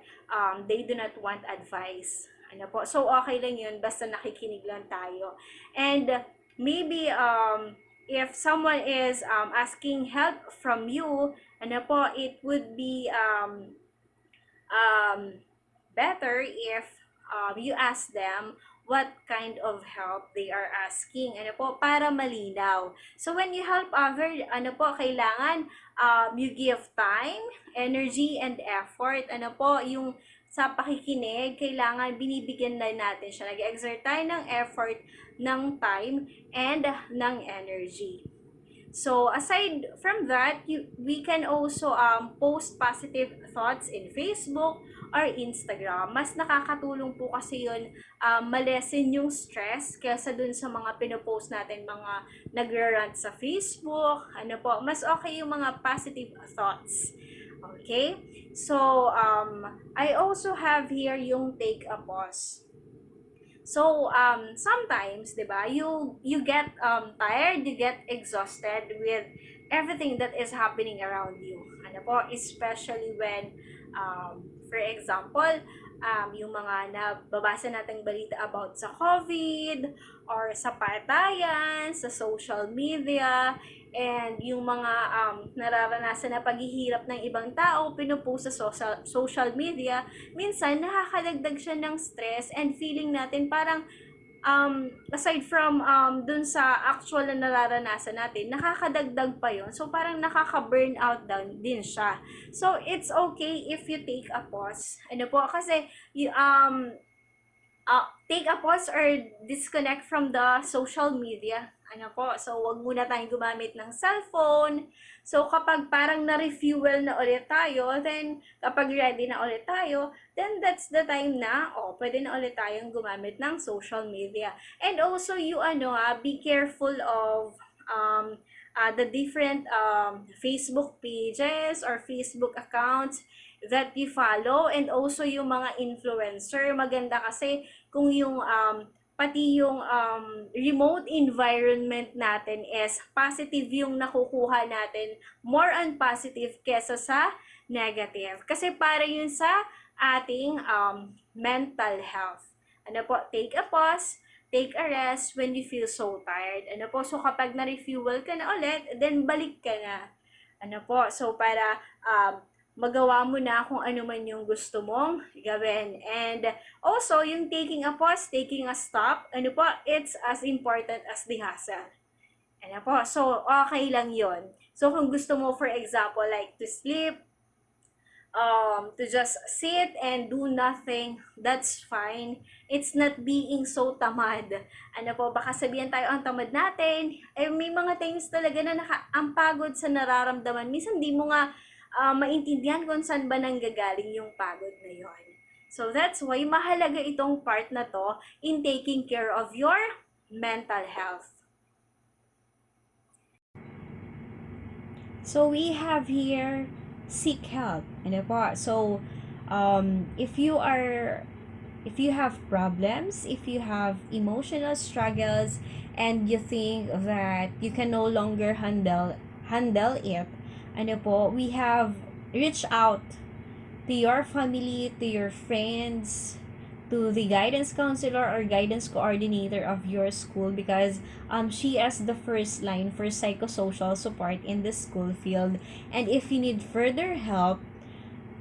they do not want advice. Ano po? So, okay lang yun, basta nakikinig lang tayo. And maybe, if someone is asking help from you, ano po, it would be better if you ask them what kind of help they are asking. Ano po, para malinaw. So, when you help other, ano po, kailangan you give time, energy, and effort. Ano po, yung sa pakikinig, kailangan binibigyan na natin siya. Nag-exert tayo ng effort, ng time, and ng energy. So, aside from that, we can also post positive thoughts in Facebook or Instagram. Mas nakakatulong po kasi yun malesen yung stress kaysa dun sa mga pinopost natin, mga nagra-rant sa Facebook. Ano po, mas okay yung mga positive thoughts. Okay? So, I also have here yung take a pause. So, sometimes, di ba, you get tired, you get exhausted with everything that is happening around you. Ano po, especially when, for example, yung mga nababasa nating balita about sa COVID, or sa patayan, sa social media, and yung mga nararanasan na paghihirap ng ibang tao, pinupost sa social media, minsan nakakadagdag siya ng stress and feeling natin parang aside from dun sa actual na nararanasan natin, nakakadagdag pa yon. So, parang nakaka-burnout down din siya. So, it's okay if you take a pause. Ano po, kasi take a pause or disconnect from the social media. Ano po, so wag muna tayong gumamit ng cellphone. So kapag parang na-refuel na ulit tayo, then kapag ready na ulit tayo, then that's the time na, pwede na ulit tayong gumamit ng social media. And also, be careful of the different Facebook pages or Facebook accounts that you follow, and also yung mga influencer. Maganda kasi kung yung pati yung remote environment natin is positive yung nakukuha natin, more on positive kesa sa negative. Kasi para yun sa ating mental health. Ano po, take a pause, take a rest when you feel so tired. Ano po, so kapag na-refuel ka na ulit, then balik ka na. Ano po, so para magawa mo na kung ano man yung gusto mong gawin. And also, yung taking a pause, taking a stop, ano po, it's as important as the hustle. Ano po, so okay lang yon. So kung gusto mo, for example, like to sleep, to just sit and do nothing, that's fine. It's not being so tamad. Ano po, baka sabihan tayo ang tamad natin, may mga things talaga na ang pagod sa nararamdaman. Minsan di mo nga maintindihan kung saan ba nanggagaling yung pagod na yon. So that's why mahalaga itong part na to in taking care of your mental health. So we have here seek help. Ano po? So if you are, if you have problems, if you have emotional struggles, and you think that you can no longer handle it, ano po, we have reach out to your family, to your friends, to the guidance counselor or guidance coordinator of your school, because she is the first line for psychosocial support in the school field. And if you need further help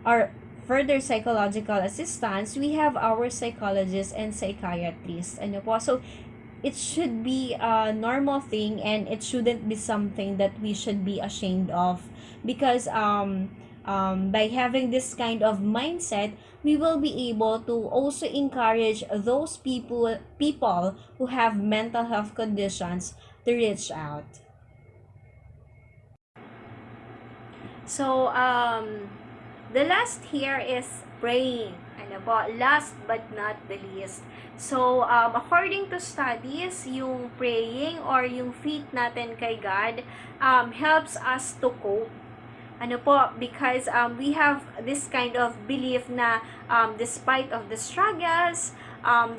or further psychological assistance, we have our psychologists and psychiatrists. Ano po? So, it should be a normal thing, and it shouldn't be something that we should be ashamed of, because by having this kind of mindset, we will be able to also encourage those people who have mental health conditions to reach out. So, the last here is praying. Ano po? Last but not the least. So, according to studies, yung praying or yung faith natin kay God helps us to cope. Ano po, because we have this kind of belief na despite of the struggles,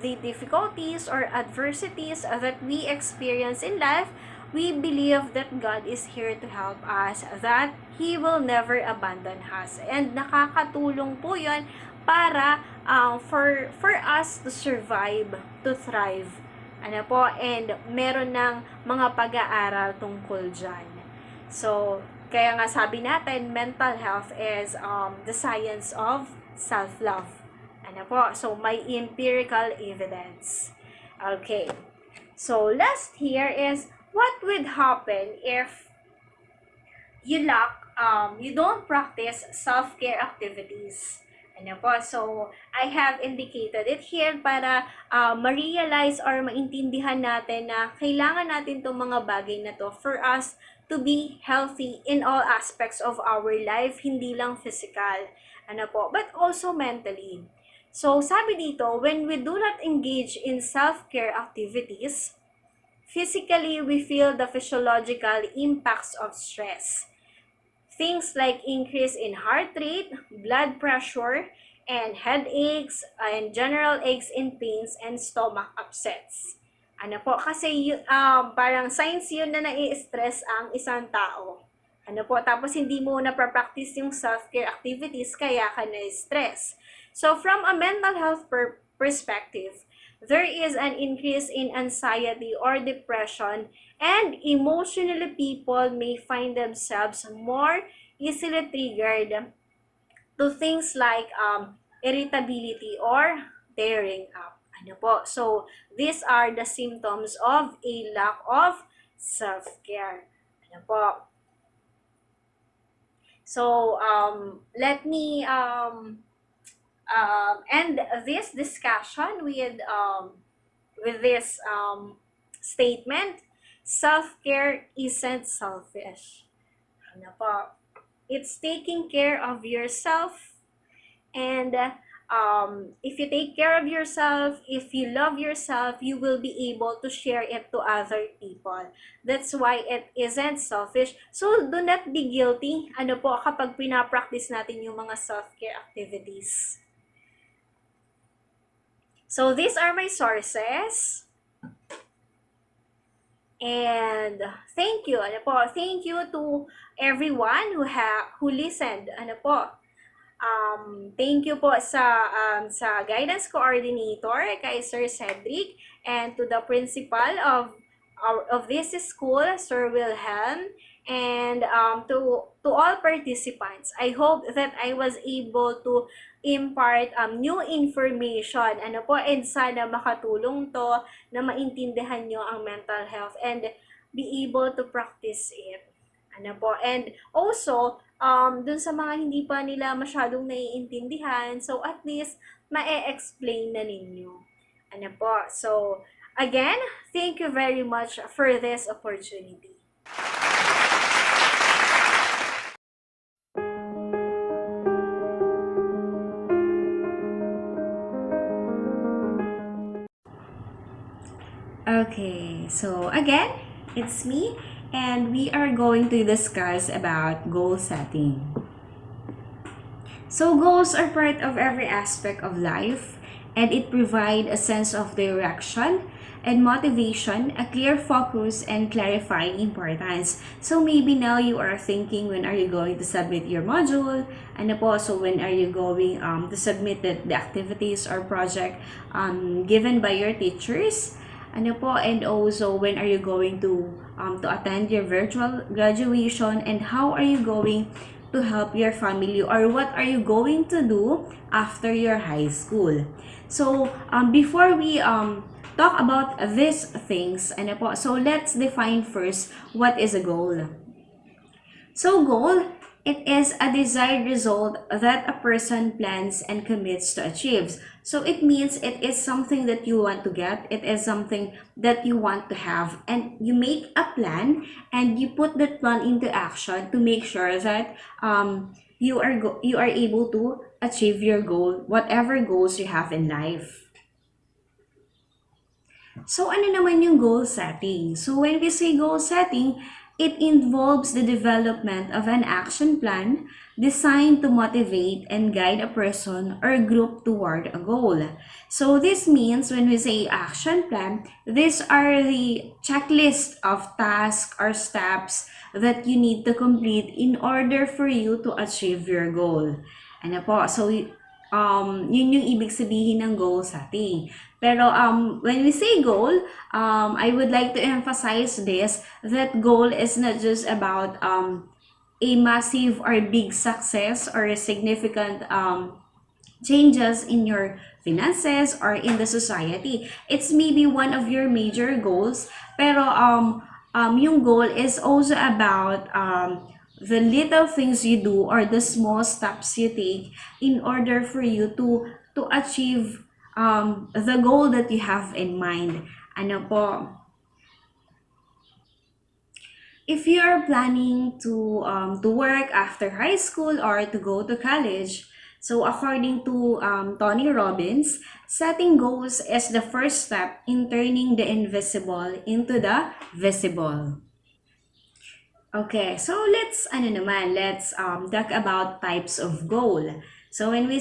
the difficulties or adversities that we experience in life, we believe that God is here to help us, that He will never abandon us. And nakakatulong po yun para for us to survive, to thrive. Ano po, and meron ng mga pag-aaral tungkol dyan. So, kaya nga sabi natin, mental health is the science of self-love. Ano po? So, may empirical evidence. Okay. So, last here is, what would happen if you you don't practice self-care activities? Ano po? So, I have indicated it here para ma-realize or maintindihan natin na kailangan natin itong mga bagay na to for us to be healthy in all aspects of our life, hindi lang physical, ano po, but also mentally. So, sabi dito, when we do not engage in self-care activities, physically, we feel the physiological impacts of stress. Things like increase in heart rate, blood pressure, and headaches, and general aches and pains, and stomach upsets. Ano po, kasi parang signs yun na nai-stress ang isang tao. Ano po, tapos hindi mo na-practice yung self-care activities, kaya ka na-stress. So, from a mental health perspective, there is an increase in anxiety or depression, and emotionally people may find themselves more easily triggered to things like irritability or tearing up. Ano po? So, these are the symptoms of a lack of self-care. Ano po? So, let me end this discussion with this statement. Self-care isn't selfish. Ano po? It's taking care of yourself, and if you take care of yourself, if you love yourself, you will be able to share it to other people. That's why it isn't selfish. So, do not be guilty, ano po, kapag pinapractice natin yung mga self-care activities. So, these are my sources. And thank you, ano po, thank you to everyone who listened, ano po. Thank you po sa guidance coordinator kay Sir Cedric, and to the principal of this school, Sir Wilhelm, and to all participants. I hope that I was able to impart new information, ano po, and sana makatulong to na maintindihan nyo ang mental health and be able to practice it. Ano po, and also dun sa mga hindi pa nila masyadong naiintindihan, so at least ma-explain na ninyo. Ano po, so again, thank you very much for this opportunity. Okay, so again, it's me, and we are going to discuss about goal setting. So goals are part of every aspect of life, and it provide a sense of direction and motivation, a clear focus, and clarifying importance. So maybe now you are thinking, when are you going to submit your module? And also, when are you going to submit the activities or project given by your teachers? And also, when are you going to attend your virtual graduation, and how are you going to help your family, or what are you going to do after your high school? So before we talk about these things, so let's define first what is a goal. So goal, it is a desired result that a person plans and commits to achieve. So it means it is something that you want to get, it is something that you want to have, and you make a plan and you put that plan into action to make sure that you are able to achieve your goal, whatever goals you have in life. So ano naman yung goal setting? So when we say goal setting, it involves the development of an action plan designed to motivate and guide a person or group toward a goal. So this means when we say action plan, these are the checklist of tasks or steps that you need to complete in order for you to achieve your goal. Ano po? So yun yung ibig sabihin ng goal setting. Pero when we say goal, I would like to emphasize this, that goal is not just about a massive or big success or a significant changes in your finances or in the society. It's maybe one of your major goals, pero yung goal is also about the little things you do or the small steps you take in order for you to achieve the goal that you have in mind. Ano po? If you are planning to work after high school or to go to college, so according to Tony Robbins, setting goals is the first step in turning the invisible into the visible. Okay, so let's talk about types of goal. So when we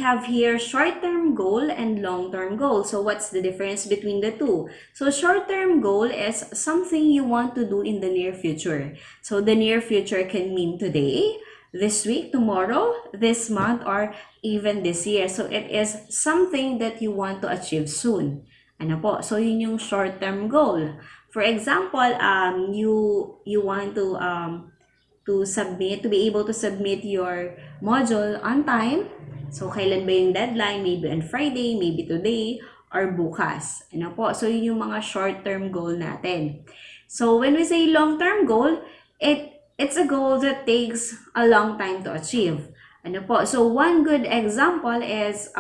have here short-term goal and long-term goal. So what's the difference between the two? So short-term goal is something you want to do in the near future. So the near future can mean today, this week, tomorrow, this month, or even this year. So it is something that you want to achieve soon. Ano po? So yun yung short-term goal. For example, you want to submit, to be able to submit your module on time. So kailan ba yung deadline? Maybe on Friday, maybe today, or bukas. Ano po? So yun yung mga short-term goal natin. So when we say long-term goal, it's a goal that takes a long time to achieve. Ano po? So one good example is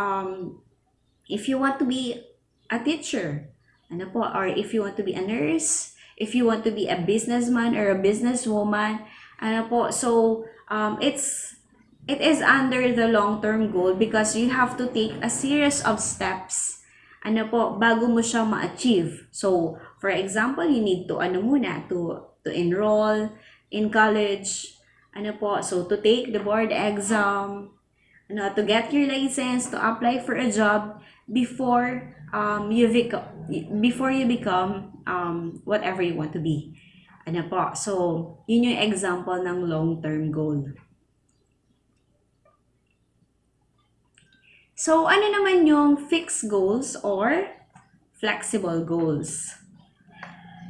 if you want to be a teacher, ano po, or if you want to be a nurse, if you want to be a businessman or a businesswoman, ano po, so it is under the long-term goal because you have to take a series of steps, ano po, bago mo siya ma-achieve. So, for example, you need to to enroll in college, ano po, so to take the board exam, to get your license, to apply for a job before you become whatever you want to be. Ano po? So, yun yung example ng long-term goal. So, ano naman yung fixed goals or flexible goals?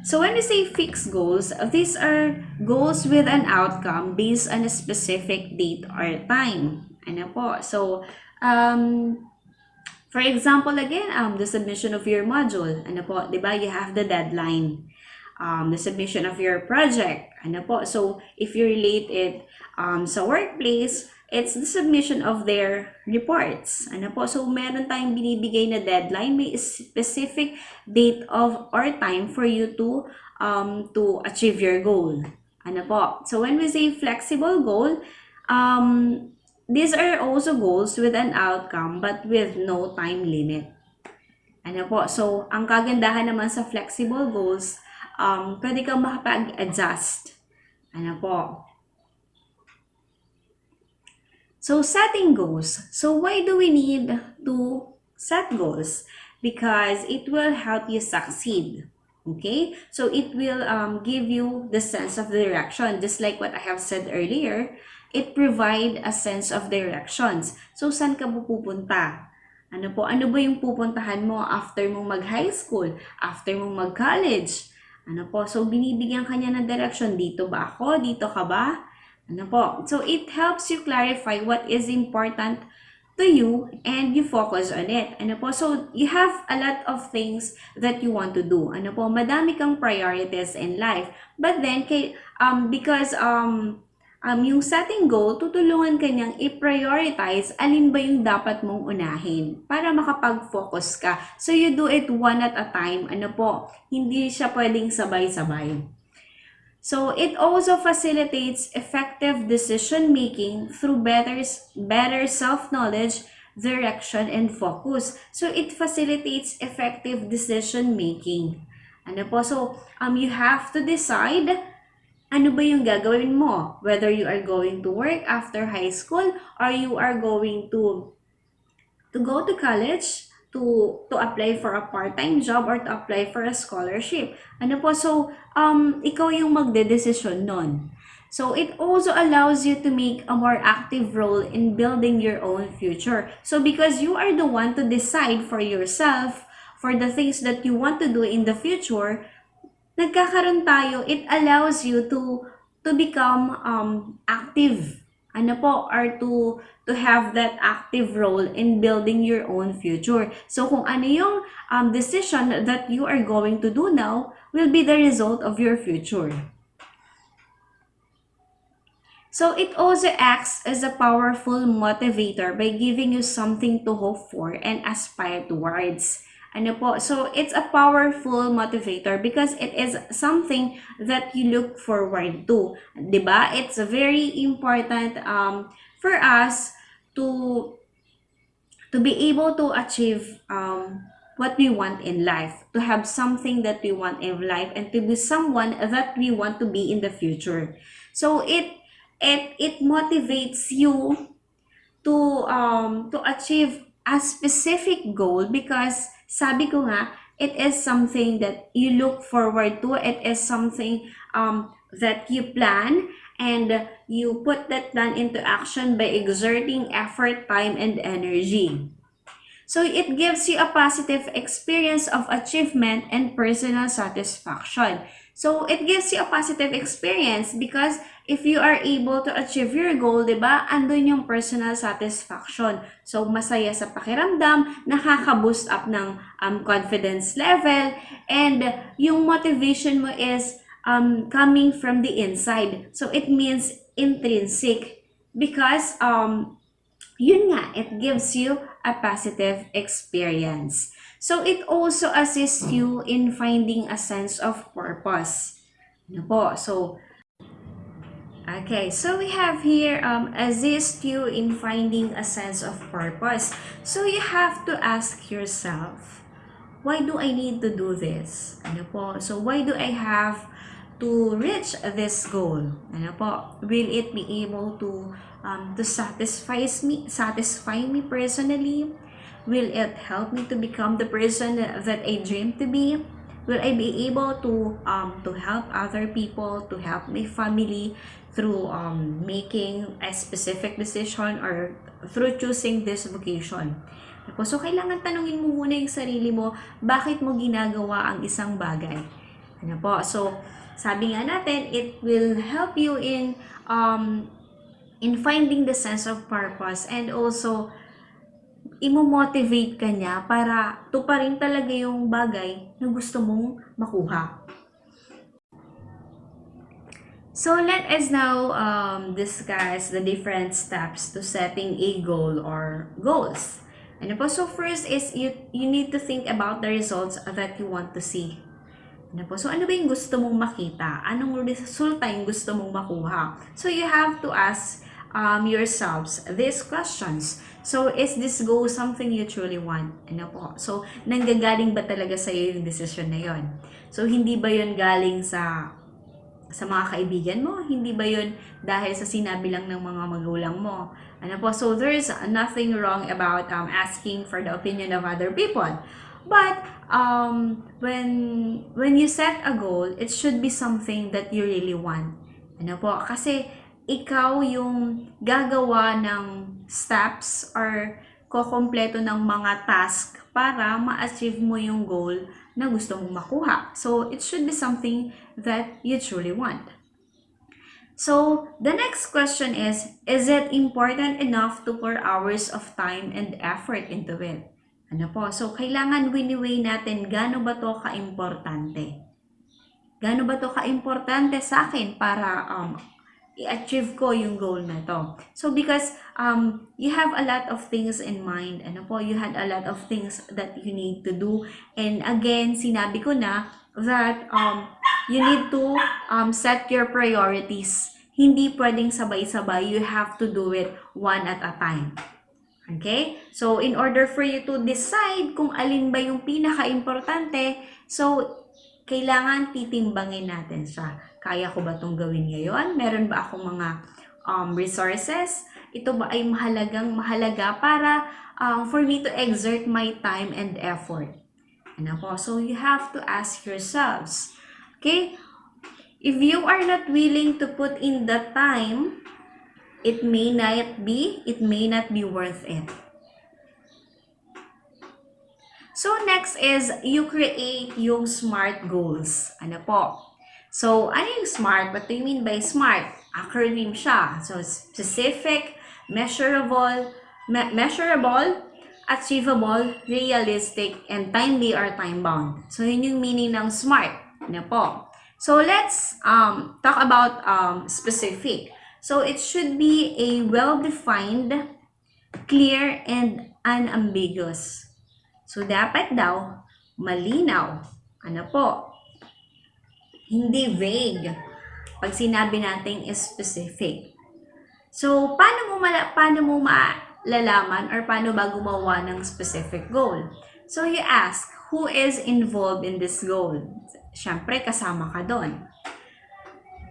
So, when we say fixed goals, these are goals with an outcome based on a specific date or time. Ano po? So, for example, again, the submission of your module. Ano po? Diba? You have the deadline. The submission of your project. Ano po? So, if you relate it sa workplace, it's the submission of their reports. Ano po? So, meron tayong binibigay na deadline. May specific date of or time for you to achieve your goal. Ano po? So, when we say flexible goal, these are also goals with an outcome but with no time limit. Ano po? So, ang kagandahan naman sa flexible goals, pwede kang makapag-adjust. Ano po? So, setting goals. So, why do we need to set goals? Because it will help you succeed. Okay? So, it will give you the sense of direction. Just like what I have said earlier, it provide a sense of directions. So, saan ka pupunta? Ano po? Ano ba yung pupuntahan mo after mong mag-high school? After mong mag-college? Ano po? So, binibigyan ka niya ng direction. Dito ba ako? Dito ka ba? Ano po? So, it helps you clarify what is important to you and you focus on it. Ano po? So, you have a lot of things that you want to do. Ano po? Madami kang priorities in life. But then, because yung setting goal, tutulungan ka niyang i-prioritize alin ba yung dapat mong unahin para makapag-focus ka. So, you do it one at a time. Ano po? Hindi siya pwedeng sabay-sabay. So, it also facilitates effective decision-making through better self-knowledge, direction, and focus. So, it facilitates effective decision-making. Ano po? So, you have to decide ano ba yung gagawin mo. Whether you are going to work after high school or you are going to go to college, to apply for a part-time job or to apply for a scholarship. Ano po? So, ikaw yung magdedesisyon nun. So, it also allows you to make a more active role in building your own future. So, because you are the one to decide for yourself, for the things that you want to do in the future, nagkakaroon tayo, it allows you to become active. Ano po? Or to have that active role in building your own future. So, kung ano yung decision that you are going to do now will be the result of your future. So, it also acts as a powerful motivator by giving you something to hope for and aspire towards. Ano po? So, it's a powerful motivator because it is something that you look forward to. Diba? It's very important for us to be able to achieve what we want in life, to have something that we want in life, and to be someone that we want to be in the future. So it motivates you to achieve a specific goal because sabi ko nga, it is something that you look forward to. It is something that you plan and you put that plan into action by exerting effort, time, and energy. So it gives you a positive experience of achievement and personal satisfaction. So it gives you a positive experience because if you are able to achieve your goal, di ba, andun yung personal satisfaction. So masaya sa pakiramdam, nakaka-boost up ng confidence level, and yung motivation mo is coming from the inside. So it means intrinsic because yun nga, it gives you a positive experience. So, it also assists you in finding a sense of purpose. Ano po? So, okay. So, we have here, assist you in finding a sense of purpose. So, you have to ask yourself, why do I need to do this? Ano po? So, why do I have to reach this goal? Ano po? Will it be able to satisfy me personally? Will it help me to become the person that I dream to be? Will I be able to help other people, to help my family through making a specific decision or through choosing this vocation? So, kailangan tanungin mo muna yung sarili mo, bakit mo ginagawa ang isang bagay? Ano po? So, sabi nga natin, it will help you in finding the sense of purpose and also imo-motivate ka niya para tuparin talaga yung bagay na gusto mong makuha. So, let us now discuss the different steps to setting a goal or goals. Ano po? So, first is you need to think about the results that you want to see. Ano po? So, ano ba yung gusto mong makita? Anong resulta yung gusto mong makuha? So, you have to ask yourselves these questions. So, is this goal something you truly want? Ano po? So, nanggagaling ba talaga sa'yo yung decision na yon? So, hindi ba yon galing sa mga kaibigan mo? Hindi ba yun dahil sa sinabi lang ng mga magulang mo? Ano po? So, there's nothing wrong about asking for the opinion of other people. But, when you set a goal, it should be something that you really want. Ano po? Kasi, ikaw yung gagawa ng steps or kukompleto ng mga task para ma-achieve mo yung goal na gusto mong makuha. So, it should be something that you truly want. So, the next question is it important enough to pour hours of time and effort into it? Ano po? So, kailangan wini-weigh natin gaano ba to ka-importante? Gaano ba to ka-importante sa akin para i-achieve ko yung goal na to. So, because you have a lot of things in mind, ano po, you had a lot of things that you need to do. And again, sinabi ko na that you need to set your priorities. Hindi pwedeng sabay-sabay. You have to do it one at a time. Okay? So, in order for you to decide kung alin ba yung pinaka-importante, so, kailangan titimbangin natin siya. Kaya ko ba itong gawin ngayon? Meron ba akong mga resources? Ito ba ay mahalaga para for me to exert my time and effort? Ano po? So, you have to ask yourselves. Okay? If you are not willing to put in the time, it may not be worth it. So, next is, you create yung SMART goals. Ano po? So, ano yung SMART? What do you mean by SMART? Acronym siya. So, specific, measurable, achievable, realistic, and timely or time-bound. So, yun yung meaning ng SMART. Ano po? So, let's talk about specific. So, it should be a well-defined, clear, and unambiguous. So, dapat daw malinaw. Ano po? Hindi vague. Pag sinabi natin is specific. So, paano mo malalaman or paano ba gumawa ng specific goal? So, you ask, who is involved in this goal? Siyempre, kasama ka doon.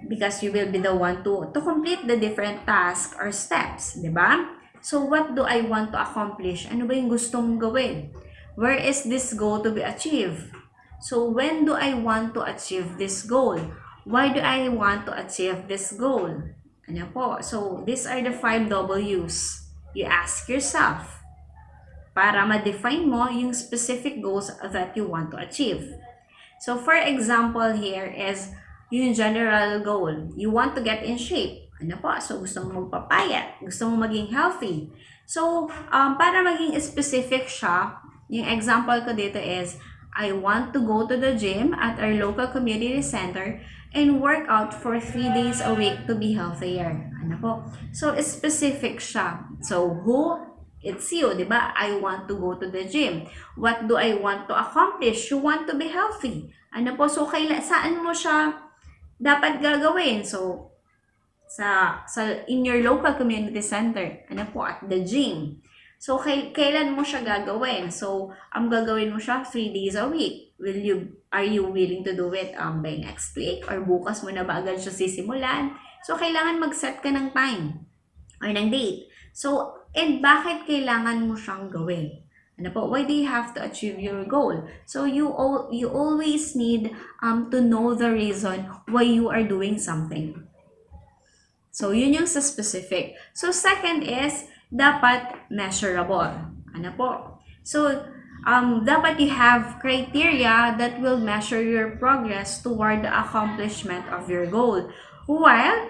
Because you will be the one to complete the different tasks or steps, di ba? So, what do I want to accomplish? Ano ba yung gusto mong gawin? Where is this goal to be achieved? So, when do I want to achieve this goal? Why do I want to achieve this goal? Ano po? So, these are the 5 W's. You ask yourself para ma-define mo yung specific goals that you want to achieve. So, for example here is yung general goal. You want to get in shape. Ano po? So, gusto mo magpapayat. Gusto mo maging healthy. So, para maging specific siya, yung example ko dito is, I want to go to the gym at our local community center and work out for 3 days a week to be healthier. Ano po? So, specific siya. So, who? It's you, di ba? I want to go to the gym. What do I want to accomplish? You want to be healthy. Ano po? So, saan mo siya dapat gagawin? So, in your local community center. Ano po? At the gym. So, kailan mo siya gagawin? So, ang gagawin mo siya 3 days a week. Are you willing to do it by next week? Or bukas mo na ba agad siya sisimulan? So, kailangan mag-set ka ng time or ng date. So, and bakit kailangan mo siyang gawin? Ano po? Why do you have to achieve your goal? So, you always need to know the reason why you are doing something. So, yun yung sa specific. So, second is, dapat measurable. Ano po? So, dapat you have criteria that will measure your progress toward the accomplishment of your goal. Why?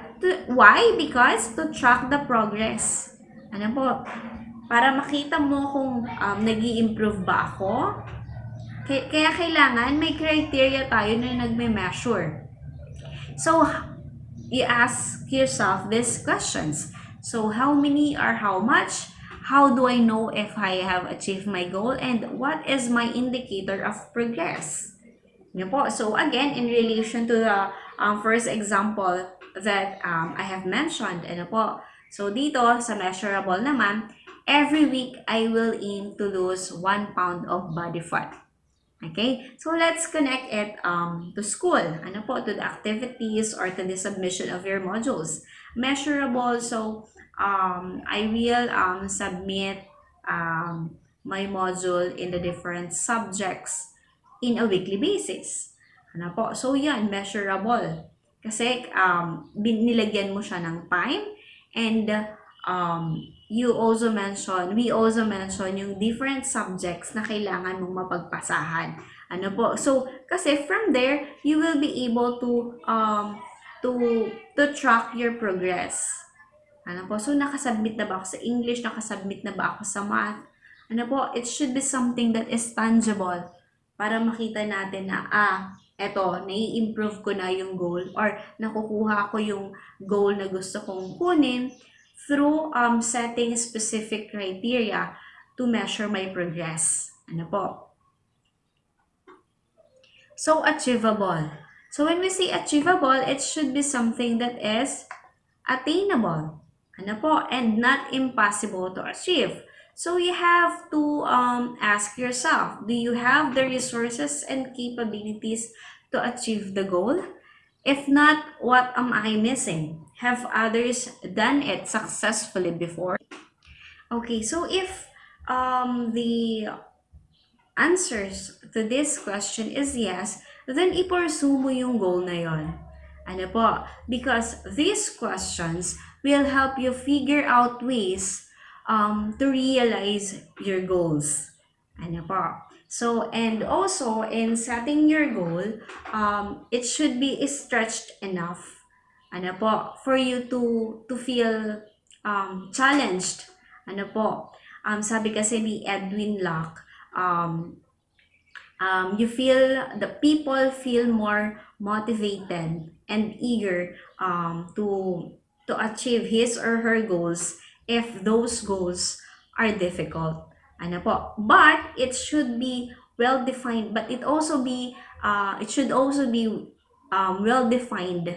Because to track the progress. Ano po? Para makita mo kung nag-i-improve ba ako. Kaya kailangan may criteria tayo na nagme-measure. So, you ask yourself these questions. So, how many or how much? How do I know if I have achieved my goal? And what is my indicator of progress? Yan po. So, again, in relation to the first example that I have mentioned, ano po? So dito, sa measurable naman, every week I will aim to lose 1 pound of body fat. Okay, so let's connect it to school. Ano po, to the activities or to the submission of your modules. Measurable, so I will submit my module in the different subjects in a weekly basis. Ano po, so yan, measurable. Kasi nilagyan mo siya ng time and we also mention yung different subjects na kailangan mong mapagpasahan. Ano po? So, kasi from there, you will be able to track your progress. Ano po? So, nakasubmit na ba ako sa English? Nakasubmit na ba ako sa math? Ano po? It should be something that is tangible para makita natin na, eto, nai-improve ko na yung goal or nakukuha ko yung goal na gusto kong kunin through setting specific criteria to measure my progress. Ano po? So, achievable. So, when we say achievable, it should be something that is attainable. Ano po? And not impossible to achieve. So, you have to ask yourself, do you have the resources and capabilities to achieve the goal? If not, what am I missing? Have others done it successfully before? Okay, so if the answers to this question is yes, then i-pursue mo yung goal na yon. Ano po? Because these questions will help you figure out ways to realize your goals. Ano po? So, and also, in setting your goal, it should be stretched enough, ano po, for you to feel challenged. Ano po? Sabi kasi ni Edwin Locke, the people feel more motivated and eager to achieve his or her goals if those goals are difficult. Ano po? But it should be well defined, but it should also be well defined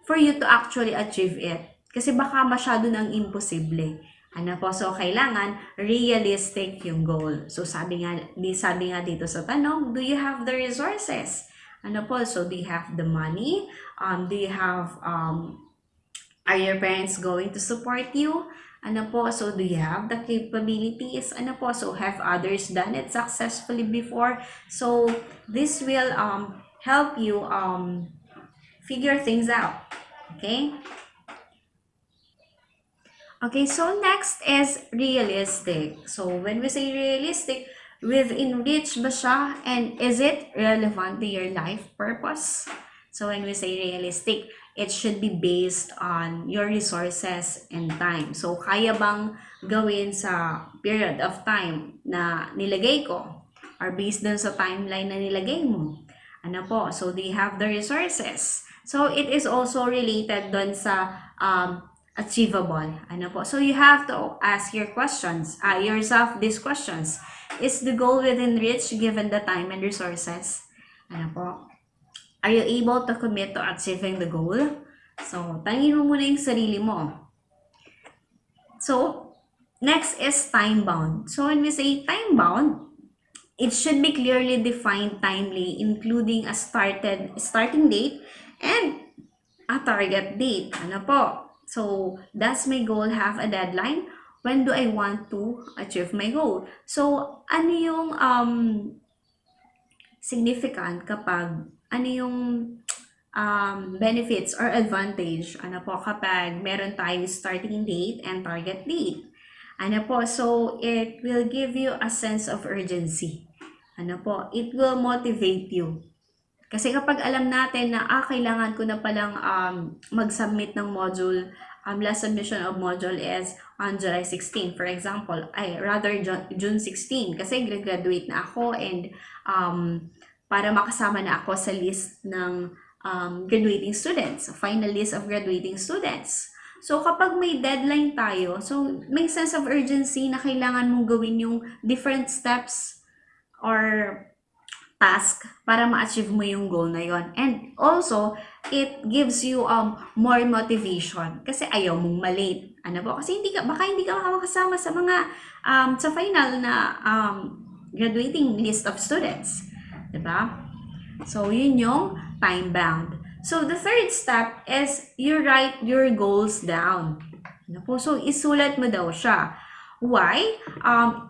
for you to actually achieve it. Kasi baka masyado nang imposible. Ano po? So, kailangan realistic yung goal. So, sabi nga dito sa tanong, do you have the resources? Ano po? So, do you have the money? Do you have, are your parents going to support you? Ano po? So, do you have the capabilities? Ano po? So, have others done it successfully before? So, this will help you figure things out. Okay? Okay, so next is realistic. So, when we say realistic, within reach ba siya? And is it relevant to your life purpose? So, when we say realistic, it should be based on your resources and time. So, kaya bang gawin sa period of time na nilagay ko? Or based dun sa timeline na nilagay mo? Ano po? So, do you have the resources? So, it is also related dun sa achievable. Ano po? So, you have to ask yourself these questions. Is the goal within reach given the time and resources? Ano po? Are you able to commit to achieving the goal? So, tanungin mo muna yung sarili mo. So, next is time-bound. So, when we say time-bound, it should be clearly defined timely, including a starting date and a target date. Ano po? So, does my goal have a deadline? When do I want to achieve my goal? So, ano yung significant kapag, ano yung benefits or advantage, ano po, kapag meron tayong starting date and target date? Ano po, so, it will give you a sense of urgency. Ano po, it will motivate you. Kasi kapag alam natin na, kailangan ko na palang mag-submit ng module, last submission of module is on July 16, for example, June 16, kasi graduate na ako and para makasama na ako sa list ng graduating students, final list of graduating students. So, kapag may deadline tayo, so may sense of urgency na kailangan mong gawin yung different steps or task para ma-achieve mo yung goal na yon. And also, it gives you more motivation kasi ayaw mong malate. Ano po? Kasi baka hindi ka makakasama sa mga sa final na graduating list of students. Diba? So, yun yung time bound. So, the third step is you write your goals down. Ano po? So, isulat mo daw siya. Why?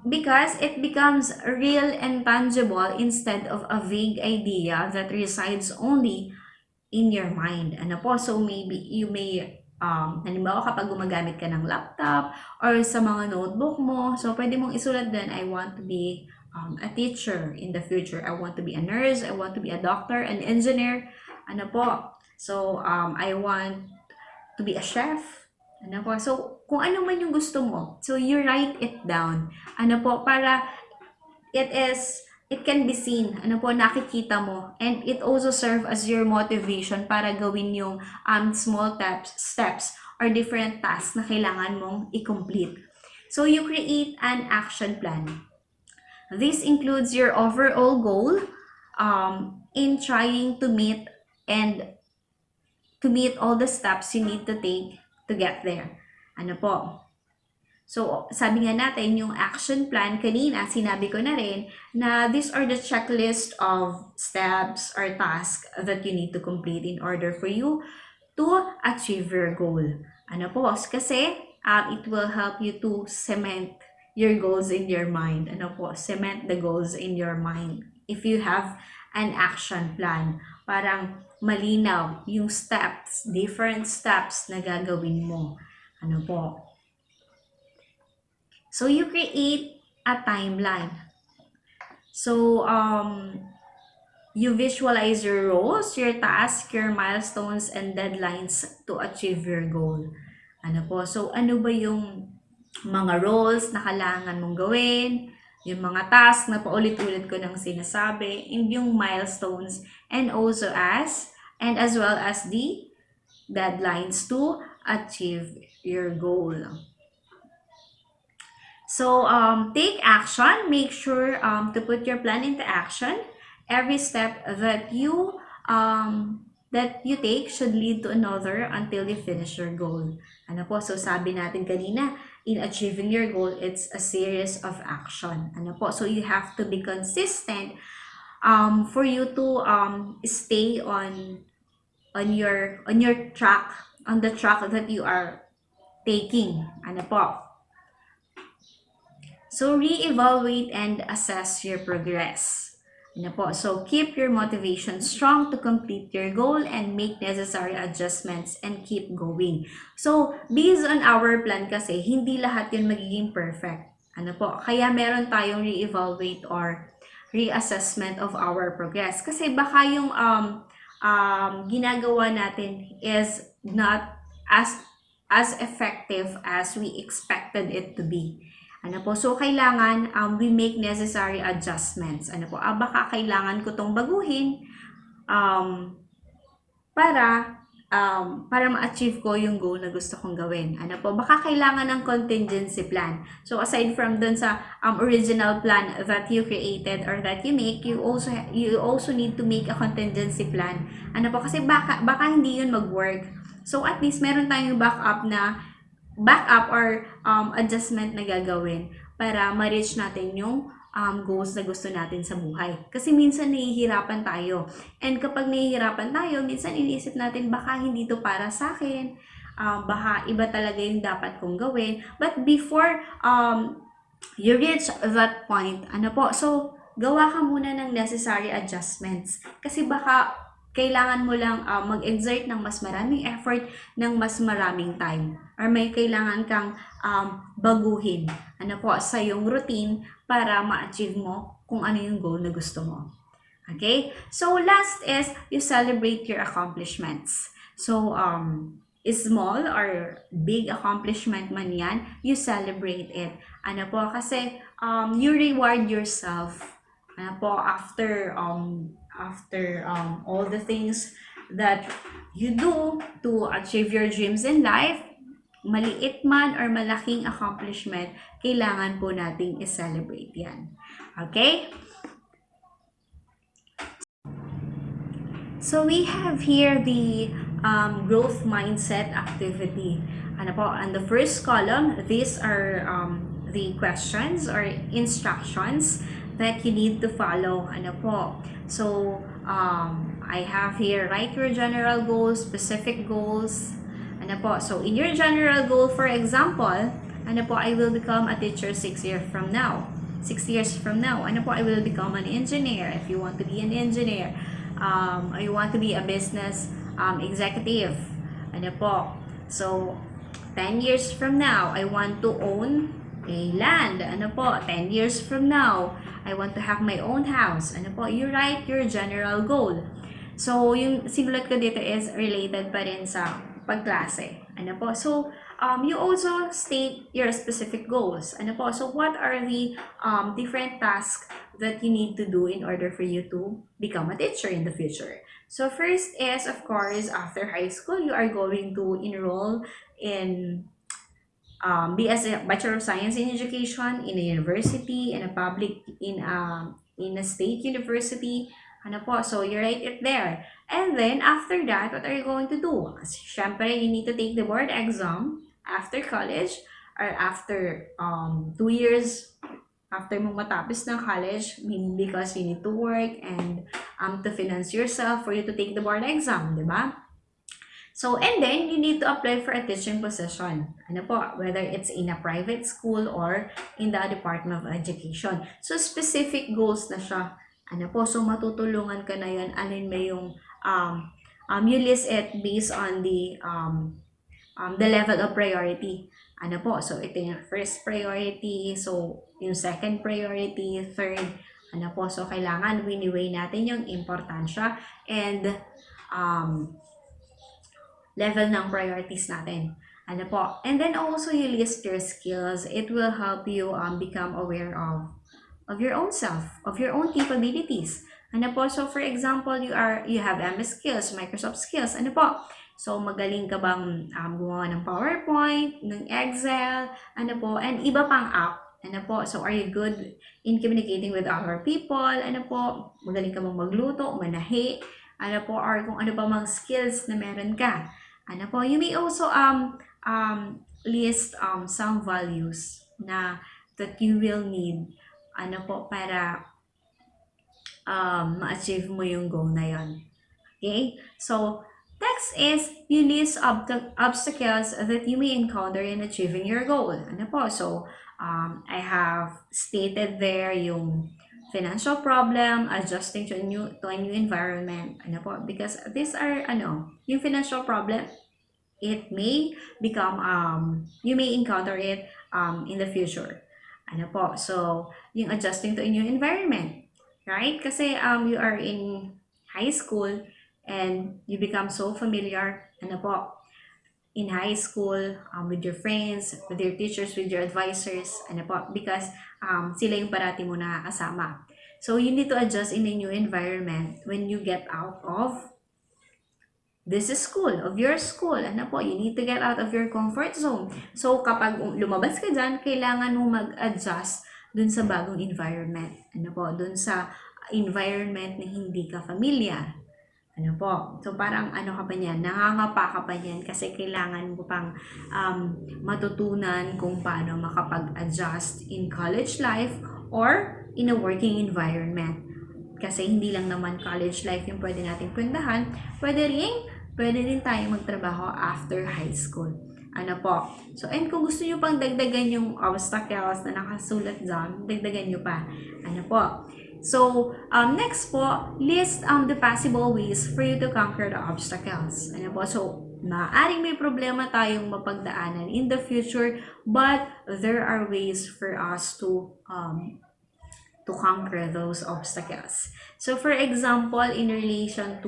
Because it becomes real and tangible instead of a vague idea that resides only in your mind. Ano po? So, maybe you may, halimbawa kapag gumagamit ka ng laptop or sa mga notebook mo, so pwede mong isulat din, I want to be a teacher in the future. I want to be a nurse. I want to be a doctor, an engineer. Ano po? So, I want to be a chef. Ano po? So, kung ano man yung gusto mo, so you write it down. Ano po? Para it can be seen. Ano po? Nakikita mo. And it also serve as your motivation para gawin yung small steps or different tasks na kailangan mong i-complete. So, you create an action plan. This includes your overall goal in trying to meet all the steps you need to take to get there. Ano po? So, sabi nga natin, yung action plan kanina, sinabi ko na rin, na these are the checklist of steps or tasks that you need to complete in order for you to achieve your goal. Ano po? Kasi, it will help you to cement your goals in your mind. Ano po? Cement the goals in your mind. If you have an action plan, parang malinaw yung steps, different steps na gagawin mo. Ano po? So, you create a timeline. So, you visualize your roles, your tasks, your milestones, and deadlines to achieve your goal. Ano po? So, ano ba yung mga roles na kailangan mong gawin, yung mga tasks na paulit-ulit ko nang sinasabi, and yung milestones, and as well as the deadlines to achieve your goal. So, take action. Make sure to put your plan into action. Every step that you take should lead to another until you finish your goal. Ano po? So, sabi natin kanina, in achieving your goal, it's a series of action. Ano po? So, you have to be consistent for you to stay on your track, on the track that you are taking. Ano po? So, re-evaluate and assess your progress. Ano po? So, keep your motivation strong to complete your goal and make necessary adjustments and keep going. So, based on our plan kasi, hindi lahat yun magiging perfect. Ano po? Kaya meron tayong re-evaluate or reassessment of our progress. Kasi baka yung ginagawa natin is not as effective as we expected it to be. Ano po? So, kailangan we make necessary adjustments. Ano po? Baka kailangan ko tong baguhin para ma-achieve ko yung goal na gusto kong gawin. Ano po? Baka kailangan ng contingency plan. So, aside from dun sa original plan that you created or that you make, you also need to make a contingency plan. Ano po? Kasi baka hindi yun mag-work. So, at least meron tayong backup or adjustment na gagawin para ma-reach natin yung goals na gusto natin sa buhay. Kasi minsan nahihirapan tayo. And kapag nahihirapan tayo, minsan iniisip natin baka hindi to para sa akin. Baka iba talaga yung dapat kong gawin. But before you reach that point, ano po? So, gawa ka muna ng necessary adjustments. Kasi baka kailangan mo lang mag-exert ng mas maraming effort ng mas maraming time or may kailangan kang baguhin sa iyong routine para ma-achieve mo kung ano yung goal na gusto mo. Okay? So, last is you celebrate your accomplishments. So, small or big accomplishment man yan, you celebrate it. Kasi you reward yourself after all the things that you do to achieve your dreams in life, maliit man or malaking accomplishment, kailangan po nating i-celebrate yan. Okay? So we have here the growth mindset activity. Ano po, on the first column, these are the questions or instructions that you need to follow. Ano po. So I have here, write your general goals, specific goals. Ano po. So in your general goal, for example, ano po, I will become a teacher 6 years from now. 6 years from now, ano po, I will become an engineer if you want to be an engineer. I want to be a business executive. Ano po? So, 10 years from now, I want to own a land. Ano po? 10 years from now, I want to have my own house. Ano po? You write your general goal. So, yung sinulat ko dito is related pa rin sa pagklase. Ano po? So, you also state your specific goals. Ano po? So, what are the different tasks that you need to do in order for you to become a teacher in the future? So, first is, of course, after high school, you are going to enroll in be as a Bachelor of Science in Education in a university, in a state university. Ano po? So, you write it there. And then, after that, what are you going to do? Siyempre, you need to take the board exam after college or after 2 years after mo matapos ng college, because you need to work and to finance yourself for you to take the board exam, di ba? So, and then, you need to apply for a teaching position. Ano po? Whether it's in a private school or in the Department of Education. So, specific goals na siya. Ano po? So, matutulungan ka na yun. Alin mo yung, you list it based on the level of priority. Ano po? So, ito yung first priority. So, yung second priority, third. Ano po? So, kailangan wini-weigh natin yung importansya and level ng priorities natin. Ano po? And then also you list your skills. It will help you become aware of your own self, of your own capabilities. Ano po? So for example, you have MS skills, Microsoft skills. Ano po? So magaling ka bang gumawa ng PowerPoint, ng Excel, ano po, and iba pang app. Ano po? So are you good in communicating with other people? Ano po? Magaling ka bang magluto, manahi? Ano po? Or kung ano pa mga skills na meron ka. Ano po, you may also list some values na that you will need ano po para ma-achieve mo yung goal na yon. Okay? So, next is you list obstacles that you may encounter in achieving your goal. Ano po? So, I have stated there yung financial problem, adjusting to a new environment. Ano po? Because these are yung financial problem, it may become you may encounter it in the future. Ano po? So, yung adjusting to a new environment, right? Kasi you are in high school and you become so familiar, ano po, in high school with your friends, with your teachers, with your advisors, ano po, because sila yung parati mo nakakasama. So, you need to adjust in a new environment when you get out of this is school, of your school. Ano po, you need to get out of your comfort zone. So, kapag lumabas ka dyan, kailangan mo mag-adjust dun sa bagong environment. Ano po, dun sa environment na hindi ka familiar. Ano po, so parang ano ka pa niyan, nangangapa ka pa niyan kasi kailangan mo pang matutunan kung paano makapag-adjust in college life or in a working environment. Kasi hindi lang naman college life yung pwede natin puntahan, pwede rin tayo magtrabaho after high school. Ano po? So, and kung gusto nyo pang dagdagan yung obstacles na nakasulat dyan, dagdagan nyo pa. Ano po? So, next po, list the possible ways for you to conquer the obstacles. Ano po? So, maaaring may problema tayong mapagdaanan in the future, but there are ways for us to conquer those obstacles. So for example, related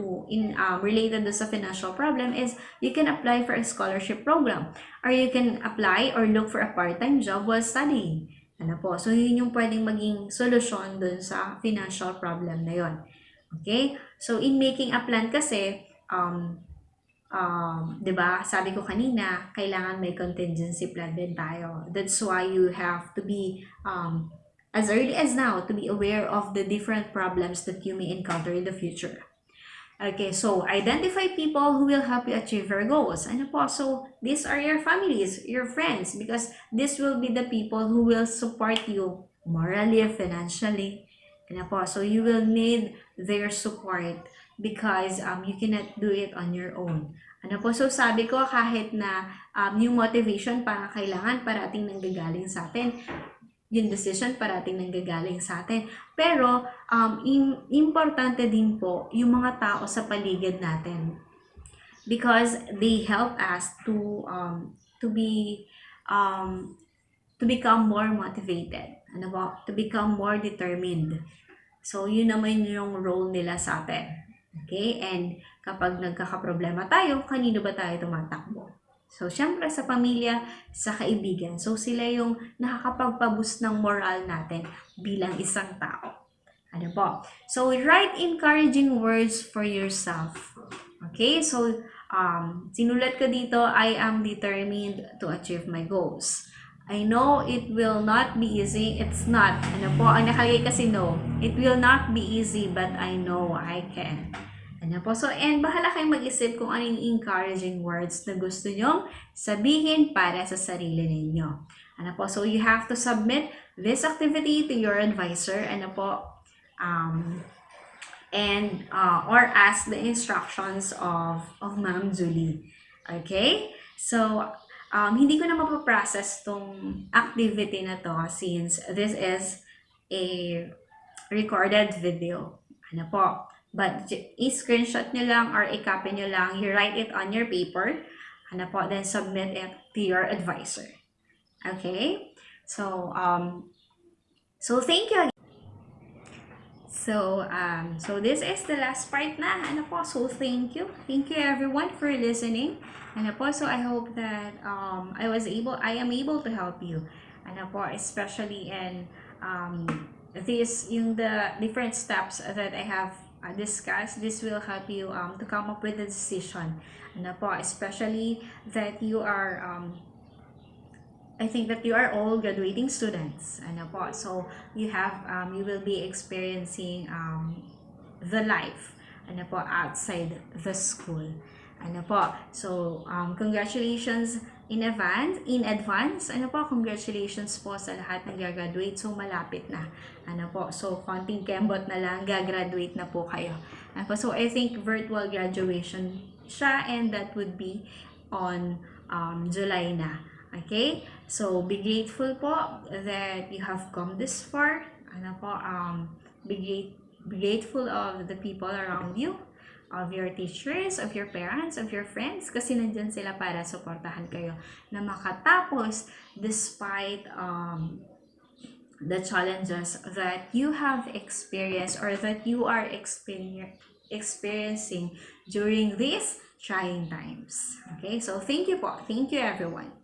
to sa financial problem is you can apply for a scholarship program or you can apply or look for a part-time job while studying. Ano po? So yun yung pwedeng maging solusyon dun sa financial problem na yon. Okay? So in making a plan kasi 'di ba? Sabi ko kanina, kailangan may contingency plan din tayo. That's why you have to be as early as now to be aware of the different problems that you may encounter in the future. Okay, so identify people who will help you achieve your goals. Ano po? So, these are your families, your friends, because this will be the people who will support you morally, financially. Ano po? So, you will need their support because you cannot do it on your own. Ano po? So, sabi ko kahit na yung motivation para kailangan parating nanggagaling sa atin, yung decision parating nanggagaling sa atin. Pero, importante din po yung mga tao sa paligid natin. Because they help us to be, to become more motivated. Ano ba? To become more determined. So, yun naman yung role nila sa atin. Okay? And kapag nagkakaproblema tayo, kanino ba tayo tumatakbo? So, syempre sa pamilya, sa kaibigan. So, sila yung nakakapagpaboost ng moral natin bilang isang tao. Ano po? So, write encouraging words for yourself. Okay? So, sinulat ko dito, I am determined to achieve my goals. I know it will not be easy. It's not. Ano po? Ang nakalagay kasi no. It will not be easy, but I know I can. Ano po? So, and bahala kayong mag-isip kung anong encouraging words na gusto nyong sabihin para sa sarili ninyo. Ano po? So, you have to submit this activity to your advisor. Ano po? Or ask the instructions of Ma'am Julie. Okay? So, hindi ko na mapaprocess tong activity na to since this is a recorded video. Ano po? But i-screenshot nyo lang or i-copy nyo lang. You write it on your paper. Ano po? Then submit it to your advisor. Okay? So, thank you. So this is the last part na. Ano po? So, thank you. Thank you everyone for listening. Ano po? So, I hope that I am able to help you. Ano po? Especially in the different steps that I have discussed. This will help you to come up with a decision. Ano po? Especially that you are I think that you are all graduating students. Ano po? So, you will be experiencing the life ano po, outside the school. Ano po? So, congratulations in advance. Ano po? Congratulations po sa lahat ng gagraduate. So, malapit na. Ano po? So, konting kembot na lang, gagraduate na po kayo. Ano po? So, I think virtual graduation siya and that would be on July na. Okay? So, be grateful po that you have come this far. Ano po? Be grateful of the people around you, of your teachers, of your parents, of your friends, kasi nandyan sila para suportahan kayo na makatapos despite the challenges that you have experienced or that you are experiencing during these trying times. Okay? So, thank you po. Thank you everyone.